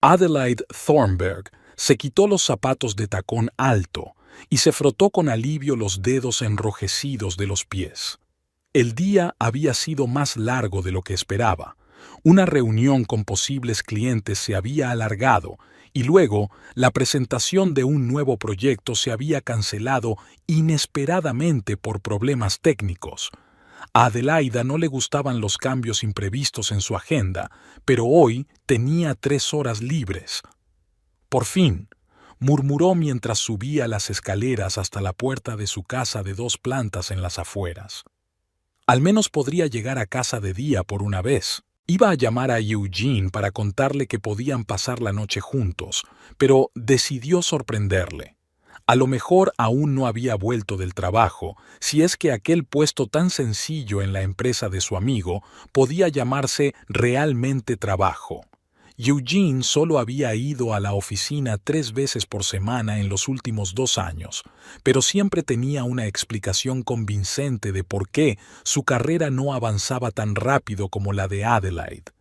Adelaide Thornberg se quitó los zapatos de tacón alto y se frotó con alivio los dedos enrojecidos de los pies. El día había sido más largo de lo que esperaba. Una reunión con posibles clientes se había alargado y luego la presentación de un nuevo proyecto se había cancelado inesperadamente por problemas técnicos. A Adelaida no le gustaban los cambios imprevistos en su agenda, pero hoy tenía 3 horas libres. Por fin, murmuró mientras subía las escaleras hasta la puerta de su casa de 2 plantas en las afueras. Al menos podría llegar a casa de día por una vez. Iba a llamar a Eugene para contarle que podían pasar la noche juntos, pero decidió sorprenderle. A lo mejor aún no había vuelto del trabajo, si es que aquel puesto tan sencillo en la empresa de su amigo podía llamarse realmente trabajo. Eugene solo había ido a la oficina 3 veces por semana en los últimos 2 años, pero siempre tenía una explicación convincente de por qué su carrera no avanzaba tan rápido como la de Adelaide.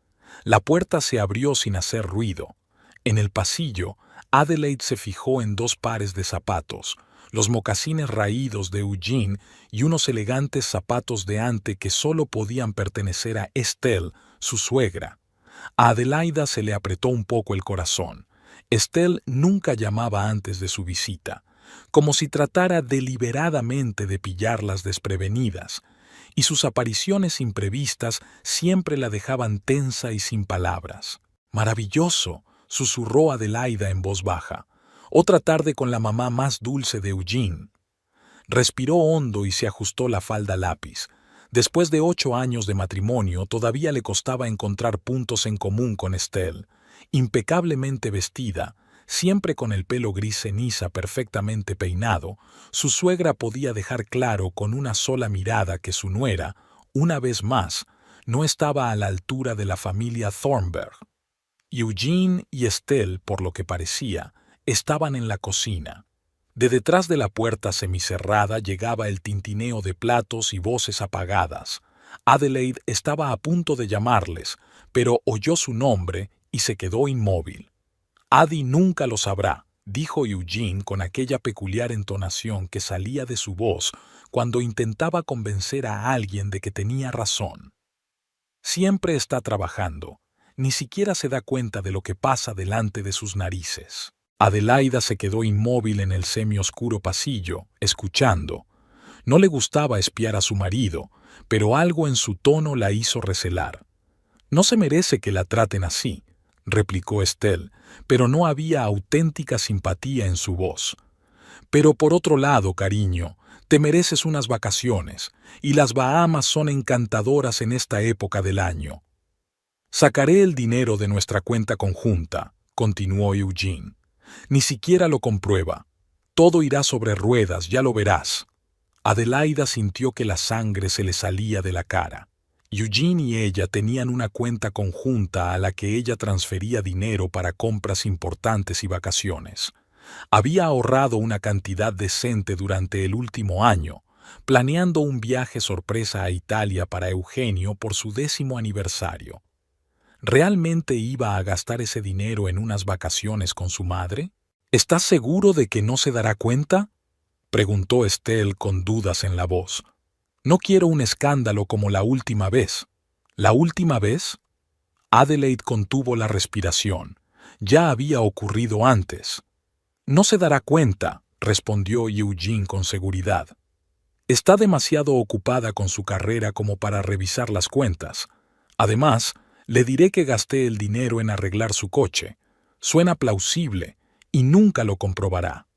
La puerta se abrió sin hacer ruido. En el pasillo, Adelaide se fijó en 2 pares de zapatos, los mocasines raídos de Eugene y unos elegantes zapatos de ante que solo podían pertenecer a Estelle, su suegra. A Adelaida se le apretó un poco el corazón. Estelle nunca llamaba antes de su visita, como si tratara deliberadamente de pillarlas desprevenidas, y sus apariciones imprevistas siempre la dejaban tensa y sin palabras. «Maravilloso», susurró Adelaida en voz baja. «Otra tarde con la mamá más dulce de Eugene». Respiró hondo y se ajustó la falda lápiz. Después de 8 años de matrimonio, todavía le costaba encontrar puntos en común con Estelle. Impecablemente vestida, siempre con el pelo gris ceniza perfectamente peinado, su suegra podía dejar claro con una sola mirada que su nuera, una vez más, no estaba a la altura de la familia Thornberg. Eugene y Estelle, por lo que parecía, estaban en la cocina. De detrás de la puerta semicerrada llegaba el tintineo de platos y voces apagadas. Adelaide estaba a punto de llamarles, pero oyó su nombre y se quedó inmóvil. «Adi nunca lo sabrá», dijo Eugene con aquella peculiar entonación que salía de su voz cuando intentaba convencer a alguien de que tenía razón. «Siempre está trabajando. Ni siquiera se da cuenta de lo que pasa delante de sus narices». Adelaida se quedó inmóvil en el semioscuro pasillo, escuchando. No le gustaba espiar a su marido, pero algo en su tono la hizo recelar. «No se merece que la traten así», replicó Estelle, pero no había auténtica simpatía en su voz. «Pero por otro lado, cariño, te mereces unas vacaciones, y las Bahamas son encantadoras en esta época del año». «Sacaré el dinero de nuestra cuenta conjunta», continuó Eugene. «Ni siquiera lo comprueba. Todo irá sobre ruedas, ya lo verás». Adelaida sintió que la sangre se le salía de la cara. Eugene y ella tenían una cuenta conjunta a la que ella transfería dinero para compras importantes y vacaciones. Había ahorrado una cantidad decente durante el último año, planeando un viaje sorpresa a Italia para Eugenio por su 10º aniversario. ¿Realmente iba a gastar ese dinero en unas vacaciones con su madre? ¿Estás seguro de que no se dará cuenta?, preguntó Estelle con dudas en la voz. «No quiero un escándalo como la última vez». ¿La última vez? Adelaide contuvo la respiración. Ya había ocurrido antes. «No se dará cuenta», respondió Eugene con seguridad. «Está demasiado ocupada con su carrera como para revisar las cuentas. Además, le diré que gasté el dinero en arreglar su coche. Suena plausible y nunca lo comprobará».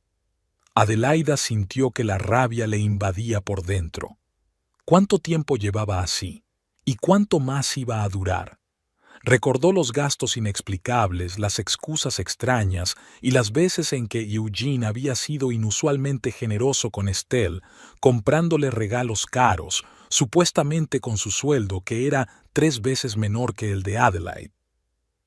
Adelaida sintió que la rabia le invadía por dentro. ¿Cuánto tiempo llevaba así? ¿Y cuánto más iba a durar? Recordó los gastos inexplicables, las excusas extrañas y las veces en que Eugene había sido inusualmente generoso con Estelle, comprándole regalos caros, supuestamente con su sueldo que era 3 veces menor que el de Adelaide.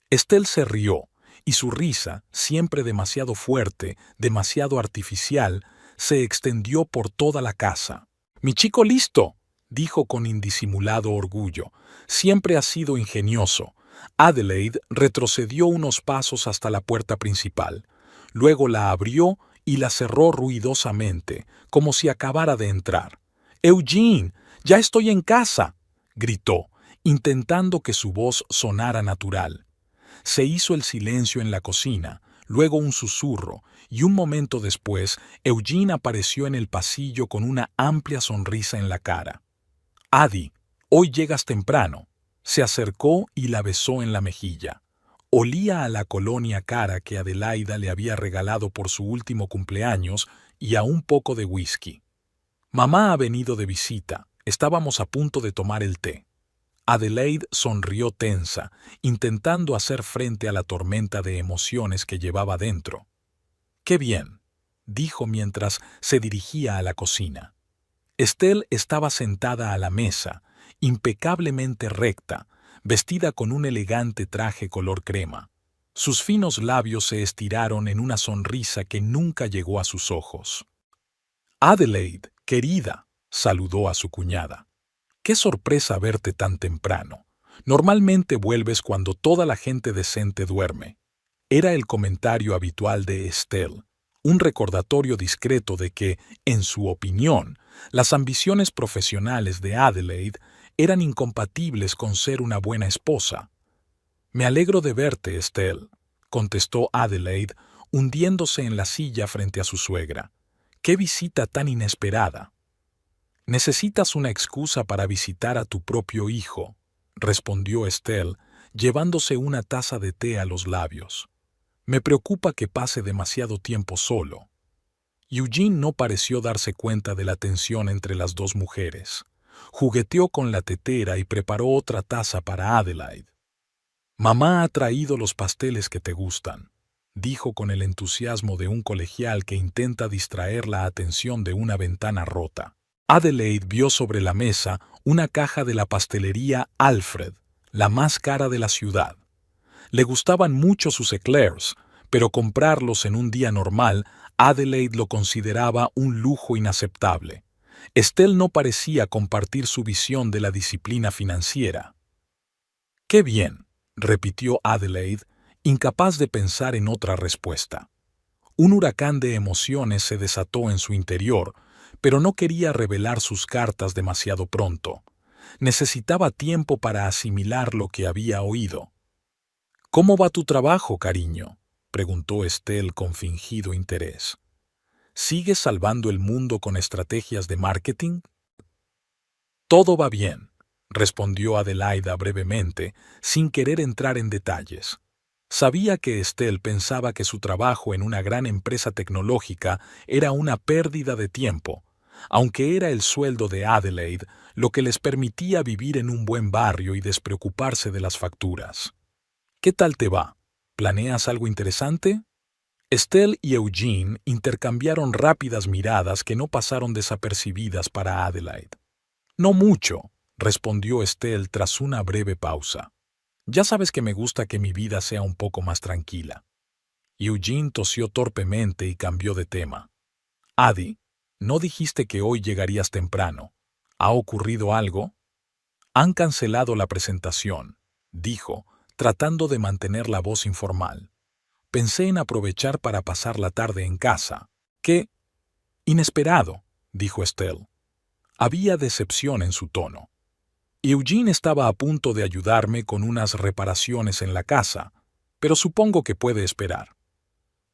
Estelle se rió, y su risa, siempre demasiado fuerte, demasiado artificial, se extendió por toda la casa. «Mi chico listo», dijo con indisimulado orgullo. «Siempre has sido ingenioso. Adelaide retrocedió unos pasos hasta la puerta principal. Luego la abrió y la cerró ruidosamente, como si acabara de entrar. «Eugene, ya estoy en casa», gritó, intentando que su voz sonara natural. Se hizo el silencio en la cocina, luego un susurro, y un momento después, Eugene apareció en el pasillo con una amplia sonrisa en la cara. «Adi, hoy llegas temprano». Se acercó y la besó en la mejilla. Olía a la colonia cara que Adelaida le había regalado por su último cumpleaños y a un poco de whisky. «Mamá ha venido de visita. Estábamos a punto de tomar el té». Adelaide sonrió tensa, intentando hacer frente a la tormenta de emociones que llevaba dentro. «Qué bien», dijo mientras se dirigía a la cocina. Estelle estaba sentada a la mesa, impecablemente recta, vestida con un elegante traje color crema. Sus finos labios se estiraron en una sonrisa que nunca llegó a sus ojos. «Adelaide, querida», saludó a su cuñada. «Qué sorpresa verte tan temprano. Normalmente vuelves cuando toda la gente decente duerme». Era el comentario habitual de Estelle, un recordatorio discreto de que, en su opinión, las ambiciones profesionales de Adelaide eran incompatibles con ser una buena esposa. «Me alegro de verte, Estelle», contestó Adelaide, hundiéndose en la silla frente a su suegra. «Qué visita tan inesperada». «Necesitas una excusa para visitar a tu propio hijo», respondió Estelle, llevándose una taza de té a los labios. «Me preocupa que pase demasiado tiempo solo». Eugene no pareció darse cuenta de la tensión entre las dos mujeres. Jugueteó con la tetera y preparó otra taza para Adelaide. «Mamá ha traído los pasteles que te gustan», dijo con el entusiasmo de un colegial que intenta distraer la atención de una ventana rota. Adelaide vio sobre la mesa una caja de la pastelería Alfred, la más cara de la ciudad. Le gustaban mucho sus eclairs, pero comprarlos en un día normal, Adelaide lo consideraba un lujo inaceptable. Estelle no parecía compartir su visión de la disciplina financiera. «Qué bien», repitió Adelaide, incapaz de pensar en otra respuesta. Un huracán de emociones se desató en su interior, pero no quería revelar sus cartas demasiado pronto. Necesitaba tiempo para asimilar lo que había oído. «¿Cómo va tu trabajo, cariño?», preguntó Estelle con fingido interés. «¿Sigues salvando el mundo con estrategias de marketing?» «Todo va bien», respondió Adelaida brevemente, sin querer entrar en detalles. Sabía que Estelle pensaba que su trabajo en una gran empresa tecnológica era una pérdida de tiempo, aunque era el sueldo de Adelaide lo que les permitía vivir en un buen barrio y despreocuparse de las facturas. «¿Qué tal te va? ¿Planeas algo interesante?» Estelle y Eugene intercambiaron rápidas miradas que no pasaron desapercibidas para Adelaide. «No mucho», respondió Estelle tras una breve pausa. «Ya sabes que me gusta que mi vida sea un poco más tranquila». Eugene tosió torpemente y cambió de tema. «Adi, no dijiste que hoy llegarías temprano. ¿Ha ocurrido algo?» «Han cancelado la presentación», dijo, tratando de mantener la voz informal. «Pensé en aprovechar para pasar la tarde en casa». «¿Qué?» «Inesperado», dijo Estelle. Había decepción en su tono. «Eugene estaba a punto de ayudarme con unas reparaciones en la casa, pero supongo que puede esperar».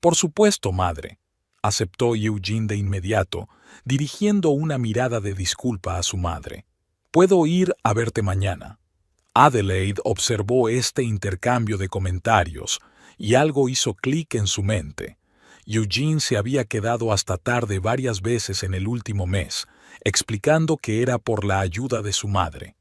«Por supuesto, madre», aceptó Eugene de inmediato, dirigiendo una mirada de disculpa a su madre. «Puedo ir a verte mañana». Adelaide observó este intercambio de comentarios y algo hizo clic en su mente. Eugene se había quedado hasta tarde varias veces en el último mes, explicando que era por la ayuda de su madre.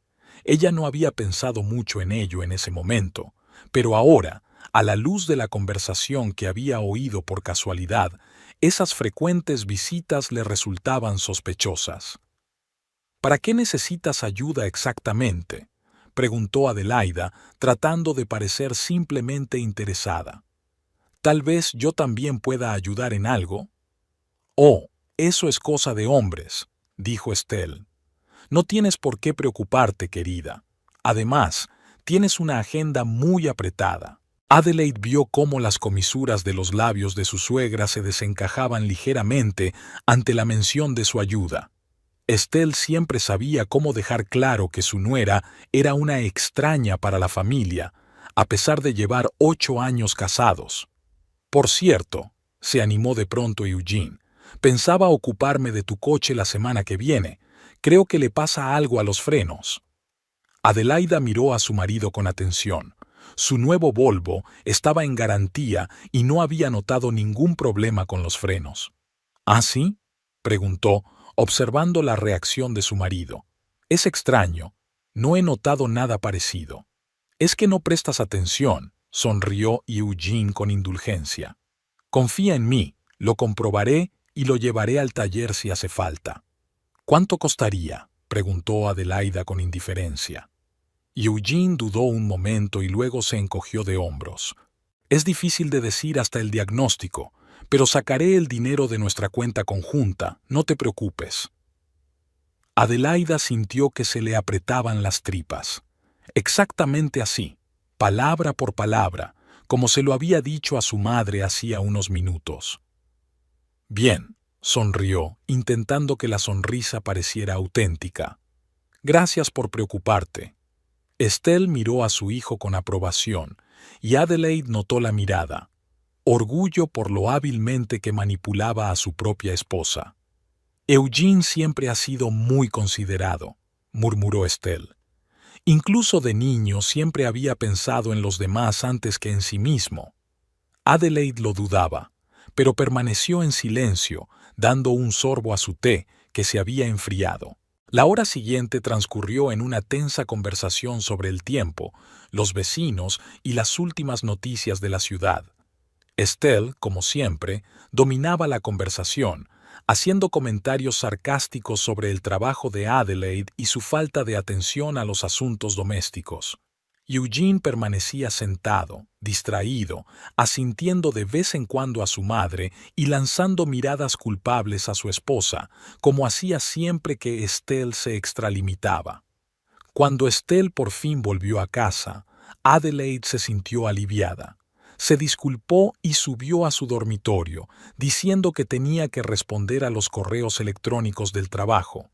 Ella no había pensado mucho en ello en ese momento, pero ahora, a la luz de la conversación que había oído por casualidad, esas frecuentes visitas le resultaban sospechosas. «¿Para qué necesitas ayuda exactamente?», preguntó Adelaida, tratando de parecer simplemente interesada. «Tal vez yo también pueda ayudar en algo». «Oh, eso es cosa de hombres», dijo Estelle. «No tienes por qué preocuparte, querida. Además, Tienes una agenda muy apretada. Adelaide vio cómo las comisuras de los labios de su suegra se desencajaban ligeramente ante la mención de su ayuda. Estelle siempre sabía cómo dejar claro que su nuera era una extraña para la familia, a pesar de llevar 8 años casados. Por cierto, se animó de pronto Eugene, pensaba ocuparme de tu coche la semana que viene. Creo que le pasa algo a los frenos. Adelaida miró a su marido con atención. Su nuevo Volvo estaba en garantía y no había notado ningún problema con los frenos. ¿Ah, sí?, preguntó, observando la reacción de su marido. Es extraño. No he notado nada parecido. Es que no prestas atención, sonrió Eugene con indulgencia. Confía en mí, lo comprobaré y lo llevaré al taller si hace falta. ¿Cuánto costaría?, preguntó Adelaida con indiferencia. Eugene dudó un momento y luego se encogió de hombros. Es difícil de decir hasta el diagnóstico, pero sacaré el dinero de nuestra cuenta conjunta, no te preocupes. Adelaida sintió que se le apretaban las tripas. Exactamente así, palabra por palabra, como se lo había dicho a su madre hacía unos minutos. Bien, sonrió, intentando que la sonrisa pareciera auténtica. Gracias por preocuparte. Estelle miró a su hijo con aprobación, y Adelaide notó la mirada. Orgullo por lo hábilmente que manipulaba a su propia esposa. Eugene siempre ha sido muy considerado, murmuró Estelle. Incluso de niño siempre había pensado en los demás antes que en sí mismo. Adelaide lo dudaba, pero permaneció en silencio, dando un sorbo a su té, que se había enfriado. La hora siguiente transcurrió en una tensa conversación sobre el tiempo, los vecinos y las últimas noticias de la ciudad. Estelle, como siempre, dominaba la conversación, haciendo comentarios sarcásticos sobre el trabajo de Adelaide y su falta de atención a los asuntos domésticos. Eugene permanecía sentado, distraído, asintiendo de vez en cuando a su madre y lanzando miradas culpables a su esposa, como hacía siempre que Estelle se extralimitaba. Cuando Estelle por fin volvió a casa, Adelaide se sintió aliviada. Se disculpó y subió a su dormitorio, diciendo que tenía que responder a los correos electrónicos del trabajo.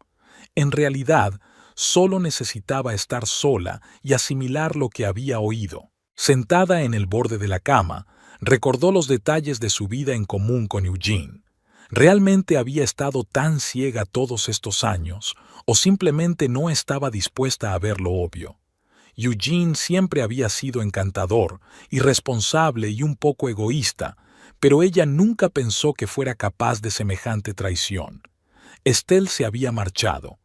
En realidad, solo necesitaba estar sola y asimilar lo que había oído. Sentada en el borde de la cama, recordó los detalles de su vida en común con Eugene. ¿Realmente había estado tan ciega todos estos años, o simplemente no estaba dispuesta a ver lo obvio? Eugene siempre había sido encantador, irresponsable y un poco egoísta, pero ella nunca pensó que fuera capaz de semejante traición. Estelle se había marchado.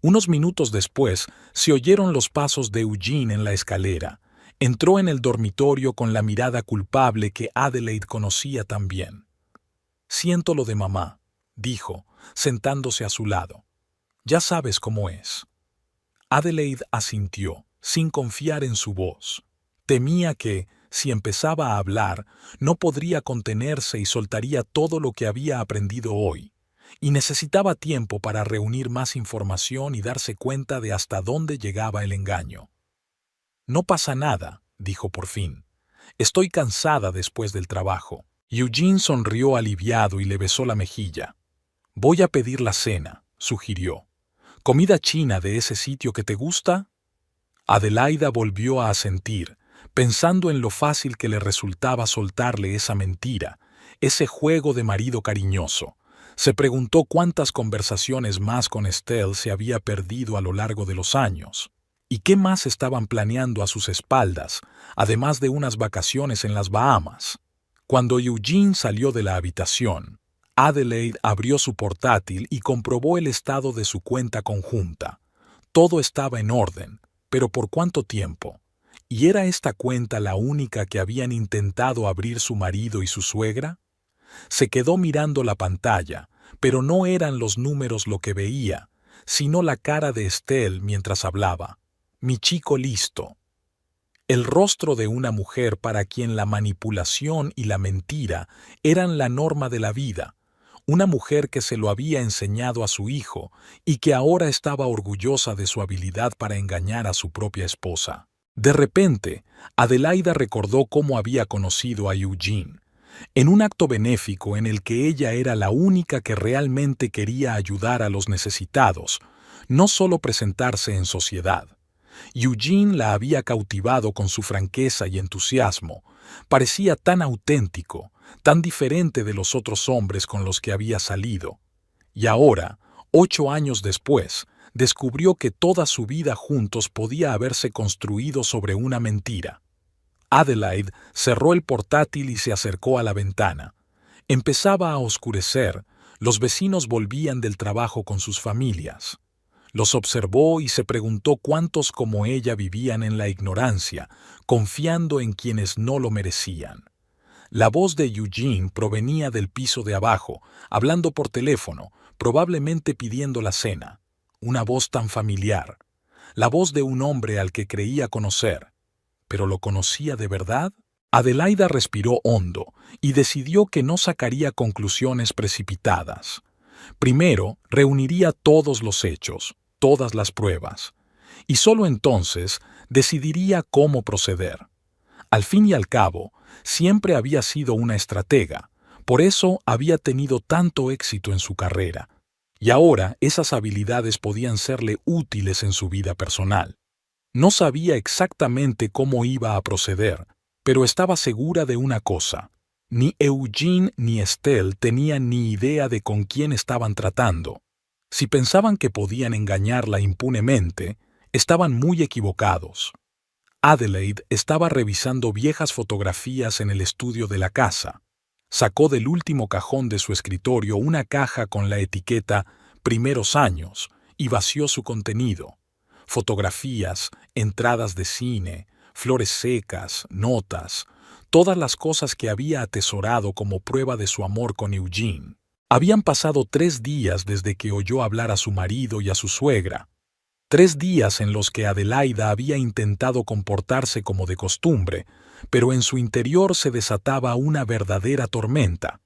Unos minutos después se oyeron los pasos de Eugene en la escalera. Entró en el dormitorio con la mirada culpable que Adelaide conocía tan bien. «Siento lo de mamá», dijo, sentándose a su lado. «Ya sabes cómo es». Adelaide asintió, sin confiar en su voz. Temía que, si empezaba a hablar, no podría contenerse y soltaría todo lo que había aprendido hoy, y necesitaba tiempo para reunir más información y darse cuenta de hasta dónde llegaba el engaño. «No pasa nada», dijo por fin. «Estoy cansada después del trabajo». Eugene sonrió aliviado y le besó la mejilla. «Voy a pedir la cena», sugirió. «¿Comida china de ese sitio que te gusta?» Adelaida volvió a asentir, pensando en lo fácil que le resultaba soltarle esa mentira, ese juego de marido cariñoso. Se preguntó cuántas conversaciones más con Estelle se había perdido a lo largo de los años, y qué más estaban planeando a sus espaldas, además de unas vacaciones en las Bahamas. Cuando Eugene salió de la habitación, Adelaide abrió su portátil y comprobó el estado de su cuenta conjunta. Todo estaba en orden, pero ¿por cuánto tiempo? ¿Y era esta cuenta la única que habían intentado abrir su marido y su suegra? Se quedó mirando la pantalla, pero no eran los números lo que veía, sino la cara de Estelle mientras hablaba. «Mi chico listo». El rostro de una mujer para quien la manipulación y la mentira eran la norma de la vida, una mujer que se lo había enseñado a su hijo y que ahora estaba orgullosa de su habilidad para engañar a su propia esposa. De repente, Adelaida recordó cómo había conocido a Eugene, en un acto benéfico en el que ella era la única que realmente quería ayudar a los necesitados, no solo presentarse en sociedad. Eugene la había cautivado con su franqueza y entusiasmo. Parecía tan auténtico, tan diferente de los otros hombres con los que había salido. Y ahora, 8 años después, descubrió que toda su vida juntos podía haberse construido sobre una mentira. Adelaide cerró el portátil y se acercó a la ventana. Empezaba a oscurecer, los vecinos volvían del trabajo con sus familias. Los observó y se preguntó cuántos como ella vivían en la ignorancia, confiando en quienes no lo merecían. La voz de Eugene provenía del piso de abajo, hablando por teléfono, probablemente pidiendo la cena. Una voz tan familiar. La voz de un hombre al que creía conocer. ¿Pero lo conocía de verdad? Adelaida respiró hondo y decidió que no sacaría conclusiones precipitadas. Primero, reuniría todos los hechos, todas las pruebas, y solo entonces decidiría cómo proceder. Al fin y al cabo, siempre había sido una estratega, por eso había tenido tanto éxito en su carrera, y ahora esas habilidades podían serle útiles en su vida personal. No sabía exactamente cómo iba a proceder, pero estaba segura de una cosa. Ni Eugene ni Estelle tenían ni idea de con quién estaban tratando. Si pensaban que podían engañarla impunemente, estaban muy equivocados. Adelaide estaba revisando viejas fotografías en el estudio de la casa. Sacó del último cajón de su escritorio una caja con la etiqueta «Primeros años» y vació su contenido. Fotografías, entradas de cine, flores secas, notas, todas las cosas que había atesorado como prueba de su amor con Eugene. Habían pasado 3 días desde que oyó hablar a su marido y a su suegra. 3 días en los que Adelaida había intentado comportarse como de costumbre, pero en su interior se desataba una verdadera tormenta.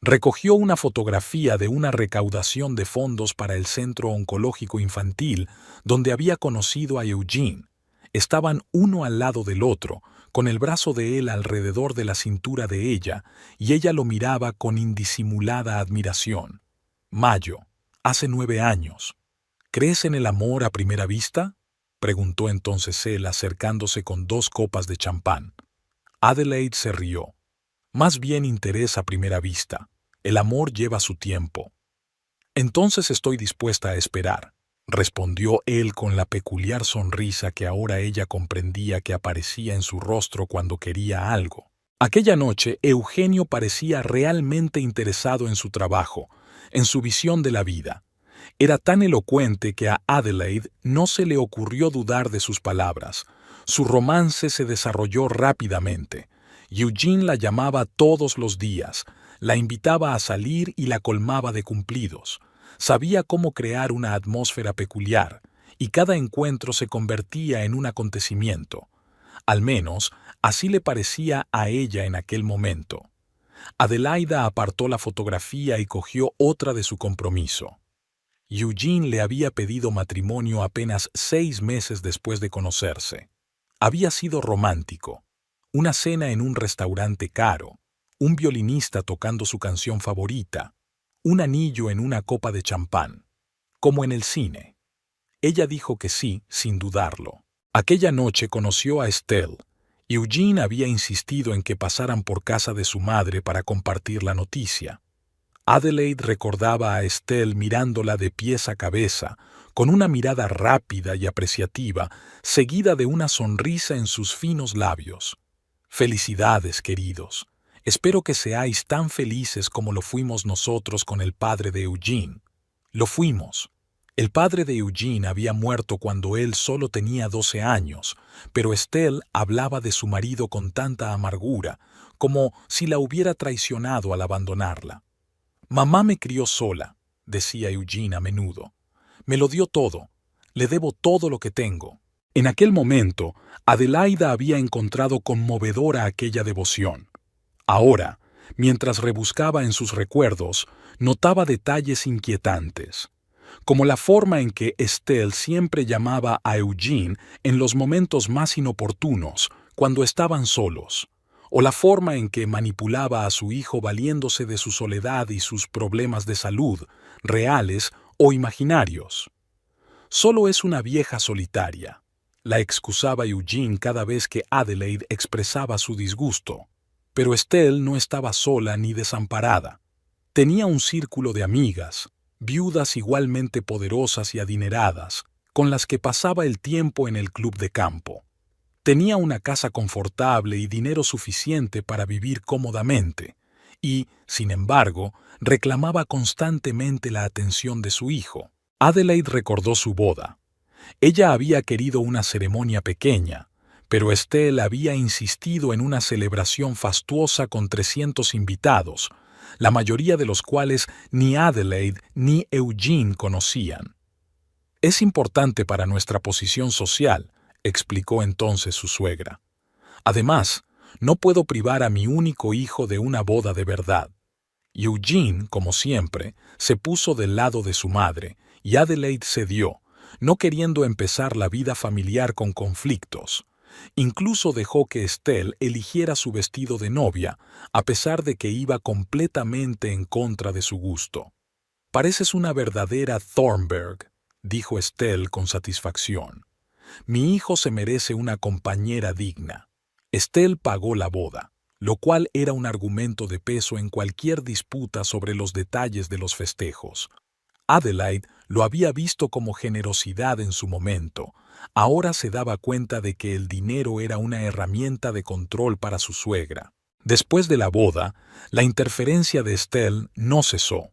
Recogió una fotografía de una recaudación de fondos para el Centro Oncológico Infantil, donde había conocido a Eugene. Estaban uno al lado del otro, con el brazo de él alrededor de la cintura de ella, y ella lo miraba con indisimulada admiración. Mayo, hace 9 años. ¿Crees en el amor a primera vista?, preguntó entonces él acercándose con 2 copas de champán. Adelaide se rió. Más bien interés a primera vista. El amor lleva su tiempo. Entonces estoy dispuesta a esperar, respondió él con la peculiar sonrisa que ahora ella comprendía que aparecía en su rostro cuando quería algo. Aquella noche, Eugenio parecía realmente interesado en su trabajo, en su visión de la vida. Era tan elocuente que a Adelaide no se le ocurrió dudar de sus palabras. Su romance se desarrolló rápidamente. Eugene la llamaba todos los días, la invitaba a salir y la colmaba de cumplidos. Sabía cómo crear una atmósfera peculiar, y cada encuentro se convertía en un acontecimiento. Al menos, así le parecía a ella en aquel momento. Adelaida apartó la fotografía y cogió otra de su compromiso. Eugene le había pedido matrimonio apenas 6 meses después de conocerse. Había sido romántico. Una cena en un restaurante caro, un violinista tocando su canción favorita, un anillo en una copa de champán, como en el cine. Ella dijo que sí, sin dudarlo. Aquella noche conoció a Estelle. Eugene había insistido en que pasaran por casa de su madre para compartir la noticia. Adelaide recordaba a Estelle mirándola de pies a cabeza, con una mirada rápida y apreciativa, seguida de una sonrisa en sus finos labios. Felicidades, queridos. Espero que seáis tan felices como lo fuimos nosotros con el padre de Eugene. Lo fuimos. El padre de Eugene había muerto cuando él solo tenía 12 años, pero Estelle hablaba de su marido con tanta amargura, como si la hubiera traicionado al abandonarla. «Mamá me crió sola», decía Eugene a menudo. «Me lo dio todo. Le debo todo lo que tengo». En aquel momento, Adelaida había encontrado conmovedora aquella devoción. Ahora, mientras rebuscaba en sus recuerdos, notaba detalles inquietantes. como la forma en que Estelle siempre llamaba a Eugene en los momentos más inoportunos, cuando estaban solos, o la forma en que manipulaba a su hijo valiéndose de su soledad y sus problemas de salud, reales o imaginarios. Solo es una vieja solitaria, la excusaba Eugene cada vez que Adelaide expresaba su disgusto. Pero Estelle no estaba sola ni desamparada. Tenía un círculo de amigas, viudas igualmente poderosas y adineradas, con las que pasaba el tiempo en el club de campo. Tenía una casa confortable y dinero suficiente para vivir cómodamente, y, sin embargo, reclamaba constantemente la atención de su hijo. Adelaide recordó su boda. Ella había querido una ceremonia pequeña, pero Estelle había insistido en una celebración fastuosa con 300 invitados, la mayoría de los cuales ni Adelaide ni Eugene conocían. «Es importante para nuestra posición social», explicó entonces su suegra. «Además, no puedo privar a mi único hijo de una boda de verdad». Eugene, como siempre, se puso del lado de su madre, y Adelaide cedió, no queriendo empezar la vida familiar con conflictos. Incluso dejó que Estelle eligiera su vestido de novia, a pesar de que iba completamente en contra de su gusto. «Pareces una verdadera Thornberg», dijo Estelle con satisfacción. «Mi hijo se merece una compañera digna». Estelle pagó la boda, lo cual era un argumento de peso en cualquier disputa sobre los detalles de los festejos. Adelaide lo había visto como generosidad en su momento. Ahora se daba cuenta de que el dinero era una herramienta de control para su suegra. Después de la boda, la interferencia de Estelle no cesó.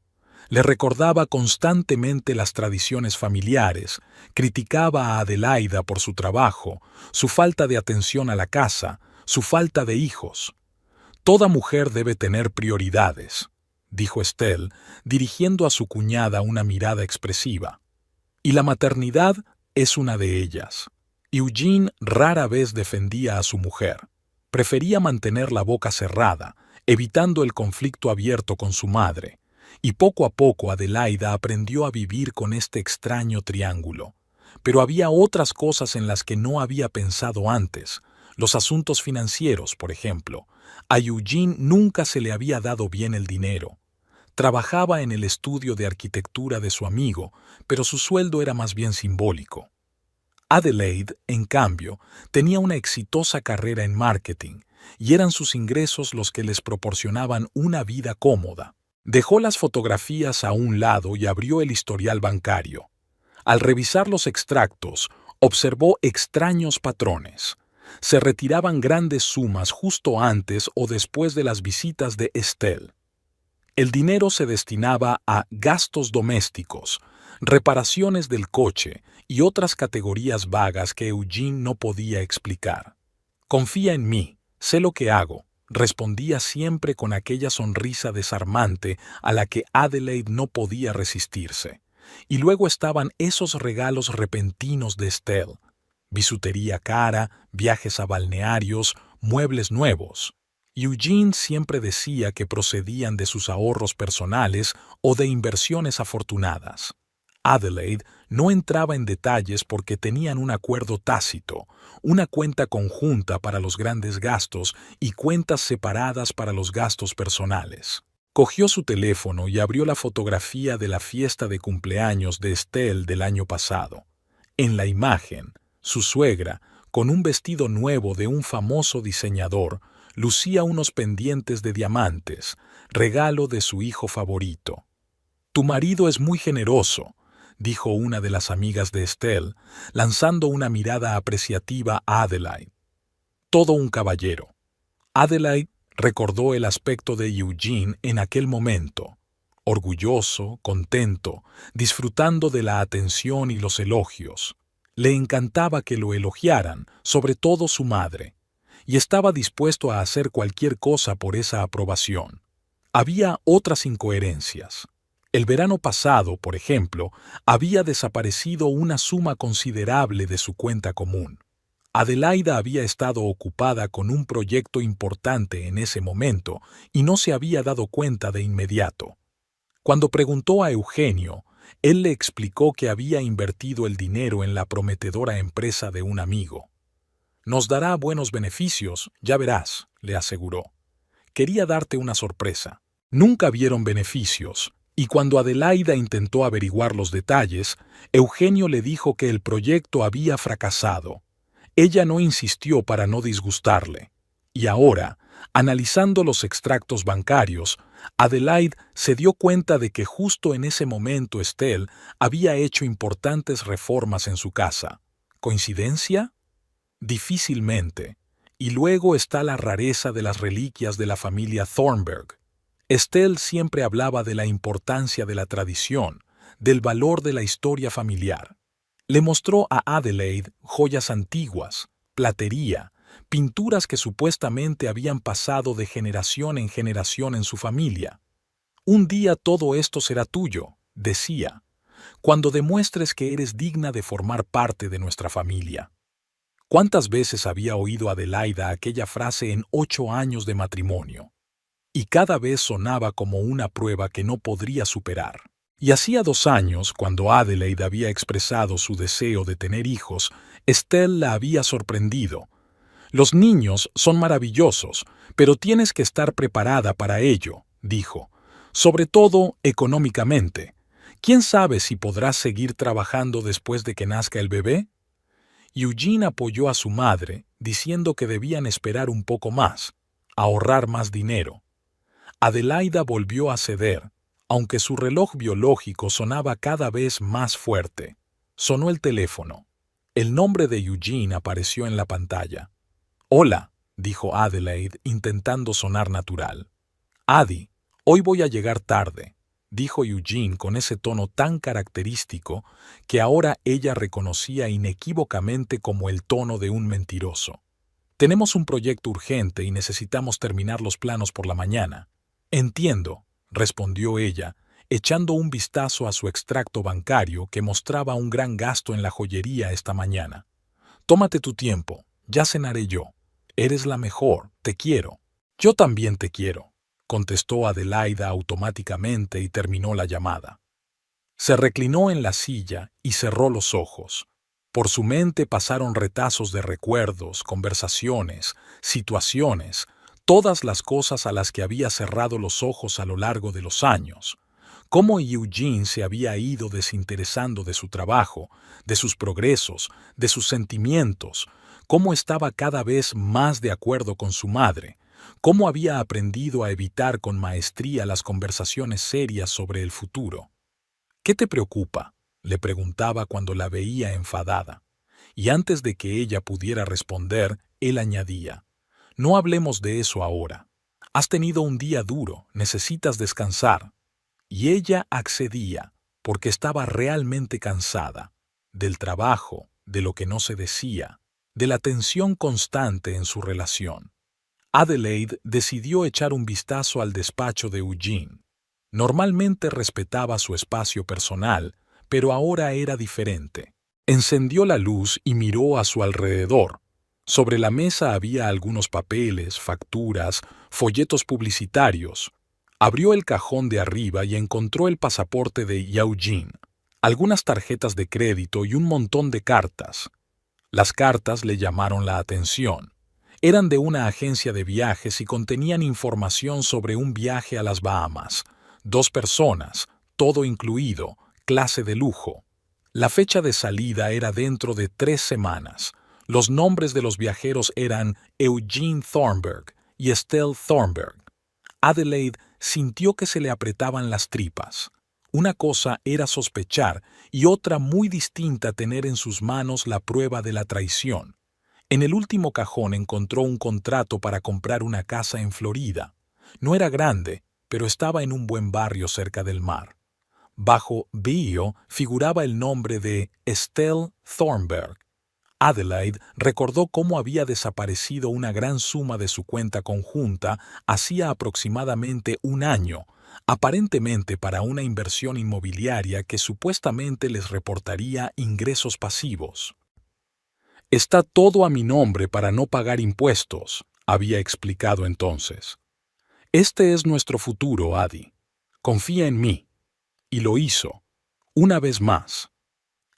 Le recordaba constantemente las tradiciones familiares, criticaba a Adelaida por su trabajo, su falta de atención a la casa, su falta de hijos. «Toda mujer debe tener prioridades», dijo Estelle, dirigiendo a su cuñada una mirada expresiva. «Y la maternidad es una de ellas». Eugene rara vez defendía a su mujer. Prefería mantener la boca cerrada, evitando el conflicto abierto con su madre. Y poco a poco Adelaida aprendió a vivir con este extraño triángulo. Pero había otras cosas en las que no había pensado antes. Los asuntos financieros, por ejemplo. A Eugene nunca se le había dado bien el dinero. Trabajaba en el estudio de arquitectura de su amigo, pero su sueldo era más bien simbólico. Adelaide, en cambio, tenía una exitosa carrera en marketing, y eran sus ingresos los que les proporcionaban una vida cómoda. Dejó las fotografías a un lado y abrió el historial bancario. Al revisar los extractos, observó extraños patrones. Se retiraban grandes sumas justo antes o después de las visitas de Estelle. El dinero se destinaba a gastos domésticos, reparaciones del coche y otras categorías vagas que Eugene no podía explicar. «Confía en mí, sé lo que hago», respondía siempre con aquella sonrisa desarmante a la que Adelaide no podía resistirse. Y luego estaban esos regalos repentinos de Estelle. Bisutería cara, viajes a balnearios, muebles nuevos. Eugene siempre decía que procedían de sus ahorros personales o de inversiones afortunadas. Adelaide no entraba en detalles porque tenían un acuerdo tácito, una cuenta conjunta para los grandes gastos y cuentas separadas para los gastos personales. Cogió su teléfono y abrió la fotografía de la fiesta de cumpleaños de Estelle del año pasado. En la imagen, su suegra, con un vestido nuevo de un famoso diseñador, lucía unos pendientes de diamantes, regalo de su hijo favorito. «Tu marido es muy generoso», dijo una de las amigas de Estelle, lanzando una mirada apreciativa a Adelaide. «Todo un caballero». Adelaide recordó el aspecto de Eugene en aquel momento, orgulloso, contento, disfrutando de la atención y los elogios. Le encantaba que lo elogiaran, sobre todo su madre, y estaba dispuesto a hacer cualquier cosa por esa aprobación. Había otras incoherencias. El verano pasado, por ejemplo, había desaparecido una suma considerable de su cuenta común. Adelaida había estado ocupada con un proyecto importante en ese momento y no se había dado cuenta de inmediato. Cuando preguntó a Eugenio, Él le explicó que había invertido el dinero en la prometedora empresa de un amigo. «Nos dará buenos beneficios, ya verás», le aseguró. «Quería darte una sorpresa». Nunca vieron beneficios, y cuando Adelaida intentó averiguar los detalles, Eugenio le dijo que el proyecto había fracasado. Ella no insistió para no disgustarle. Y ahora, analizando los extractos bancarios, Adelaide se dio cuenta de que justo en ese momento Estelle había hecho importantes reformas en su casa. ¿Coincidencia? Difícilmente. Y luego está la rareza de las reliquias de la familia Thornberg. Estelle siempre hablaba de la importancia de la tradición, del valor de la historia familiar. Le mostró a Adelaide joyas antiguas, platería, pinturas que supuestamente habían pasado de generación en su familia. «Un día todo esto será tuyo», decía, «cuando demuestres que eres digna de formar parte de nuestra familia». ¿Cuántas veces había oído Adelaida aquella frase en 8 años de matrimonio? Y cada vez sonaba como una prueba que no podría superar. Y hacía 2 años, cuando Adelaide había expresado su deseo de tener hijos, Estelle la había sorprendido. «Los niños son maravillosos, pero tienes que estar preparada para ello», dijo, «sobre todo económicamente. ¿Quién sabe si podrás seguir trabajando después de que nazca el bebé?» Eugene apoyó a su madre, diciendo que debían esperar un poco más, ahorrar más dinero. Adelaida volvió a ceder, aunque su reloj biológico sonaba cada vez más fuerte. Sonó el teléfono. El nombre de Eugene apareció en la pantalla. «Hola», dijo Adelaide, intentando sonar natural. «Adi, hoy voy a llegar tarde», dijo Eugene con ese tono tan característico que ahora ella reconocía inequívocamente como el tono de un mentiroso. «Tenemos un proyecto urgente y necesitamos terminar los planos por la mañana». «Entiendo», respondió ella, echando un vistazo a su extracto bancario que mostraba un gran gasto en la joyería esta mañana. «Tómate tu tiempo, ya cenaré yo. Eres la mejor, te quiero». «Yo también te quiero», contestó Adelaida automáticamente y terminó la llamada. Se reclinó en la silla y cerró los ojos. Por su mente pasaron retazos de recuerdos, conversaciones, situaciones, todas las cosas a las que había cerrado los ojos a lo largo de los años. Cómo Eugene se había ido desinteresando de su trabajo, de sus progresos, de sus sentimientos, cómo estaba cada vez más de acuerdo con su madre, cómo había aprendido a evitar con maestría las conversaciones serias sobre el futuro. «¿Qué te preocupa?», le preguntaba cuando la veía enfadada. Y antes de que ella pudiera responder, él añadía: «No hablemos de eso ahora. Has tenido un día duro, necesitas descansar». Y ella accedía, porque estaba realmente cansada, del trabajo, de lo que no se decía, de la tensión constante en su relación. Adelaide decidió echar un vistazo al despacho de Eugene. Normalmente respetaba su espacio personal, pero ahora era diferente. Encendió la luz y miró a su alrededor. Sobre la mesa había algunos papeles, facturas, folletos publicitarios. Abrió el cajón de arriba y encontró el pasaporte de Eugene, algunas tarjetas de crédito y un montón de cartas. Las cartas le llamaron la atención. Eran de una agencia de viajes y contenían información sobre un viaje a las Bahamas. 2 personas, todo incluido, clase de lujo. La fecha de salida era dentro de 3 semanas. Los nombres de los viajeros eran Eugene Thornberg y Estelle Thornberg. Adelaide sintió que se le apretaban las tripas. Una cosa era sospechar y otra muy distinta tener en sus manos la prueba de la traición. En el último cajón encontró un contrato para comprar una casa en Florida. No era grande, pero estaba en un buen barrio cerca del mar. Bajo Bio figuraba el nombre de Estelle Thornberg. Adelaide recordó cómo había desaparecido una gran suma de su cuenta conjunta hacía aproximadamente 1 año, aparentemente para una inversión inmobiliaria que supuestamente les reportaría ingresos pasivos. «Está todo a mi nombre para no pagar impuestos», había explicado entonces. «Este es nuestro futuro, Adi. Confía en mí». Y lo hizo. Una vez más.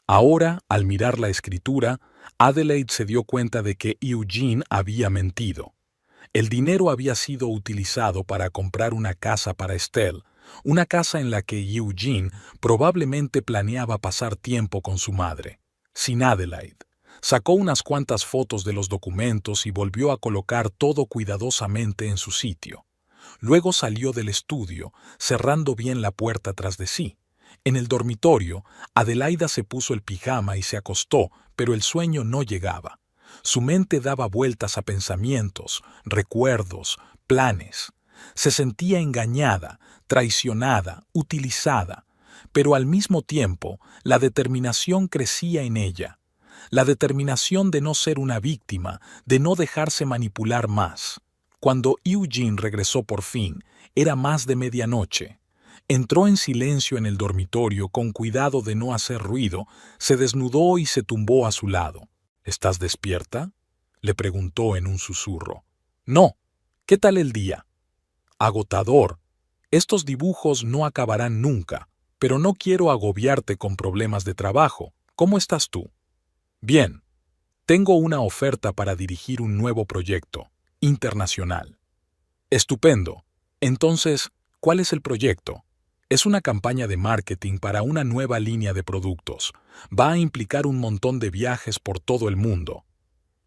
Ahora, al mirar la escritura, Adelaide se dio cuenta de que Eugene había mentido. El dinero había sido utilizado para comprar una casa para Estelle, una casa en la que Eugene probablemente planeaba pasar tiempo con su madre. Sin Adelaide. Sacó unas cuantas fotos de los documentos y volvió a colocar todo cuidadosamente en su sitio. Luego salió del estudio, cerrando bien la puerta tras de sí. En el dormitorio, Adelaida se puso el pijama y se acostó, pero el sueño no llegaba. Su mente daba vueltas a pensamientos, recuerdos, planes. Se sentía engañada, traicionada, utilizada, pero al mismo tiempo la determinación crecía en ella. La determinación de no ser una víctima, de no dejarse manipular más. Cuando Eugene regresó por fin, era más de medianoche. Entró en silencio en el dormitorio con cuidado de no hacer ruido, se desnudó y se tumbó a su lado. ¿Estás despierta?, le preguntó en un susurro. No. ¿Qué tal el día? Agotador. Estos dibujos no acabarán nunca, pero no quiero agobiarte con problemas de trabajo. ¿Cómo estás tú? Bien. Tengo una oferta para dirigir un nuevo proyecto, internacional. Estupendo. Entonces, ¿cuál es el proyecto? Es una campaña de marketing para una nueva línea de productos. Va a implicar un montón de viajes por todo el mundo.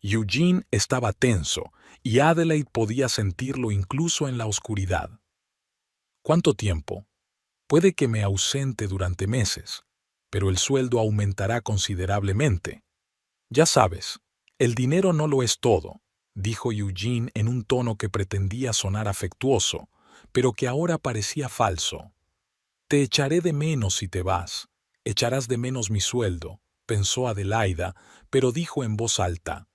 Eugene estaba tenso, y Adelaide podía sentirlo incluso en la oscuridad. ¿Cuánto tiempo? Puede que me ausente durante meses, pero el sueldo aumentará considerablemente. Ya sabes, el dinero no lo es todo, dijo Eugene en un tono que pretendía sonar afectuoso, pero que ahora parecía falso. Te echaré de menos si te vas. Echarás de menos mi sueldo, pensó Adelaida, pero dijo en voz alta.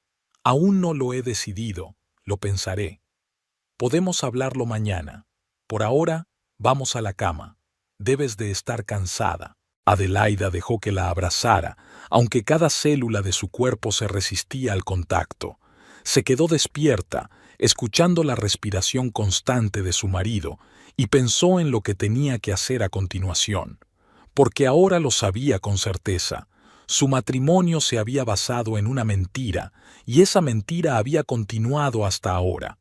Aún no lo he decidido, lo pensaré. Podemos hablarlo mañana. Por ahora, vamos a la cama. Debes de estar cansada. Adelaida dejó que la abrazara, aunque cada célula de su cuerpo se resistía al contacto. Se quedó despierta, escuchando la respiración constante de su marido, y pensó en lo que tenía que hacer a continuación. Porque ahora lo sabía con certeza. Su matrimonio se había basado en una mentira, y esa mentira había continuado hasta ahora.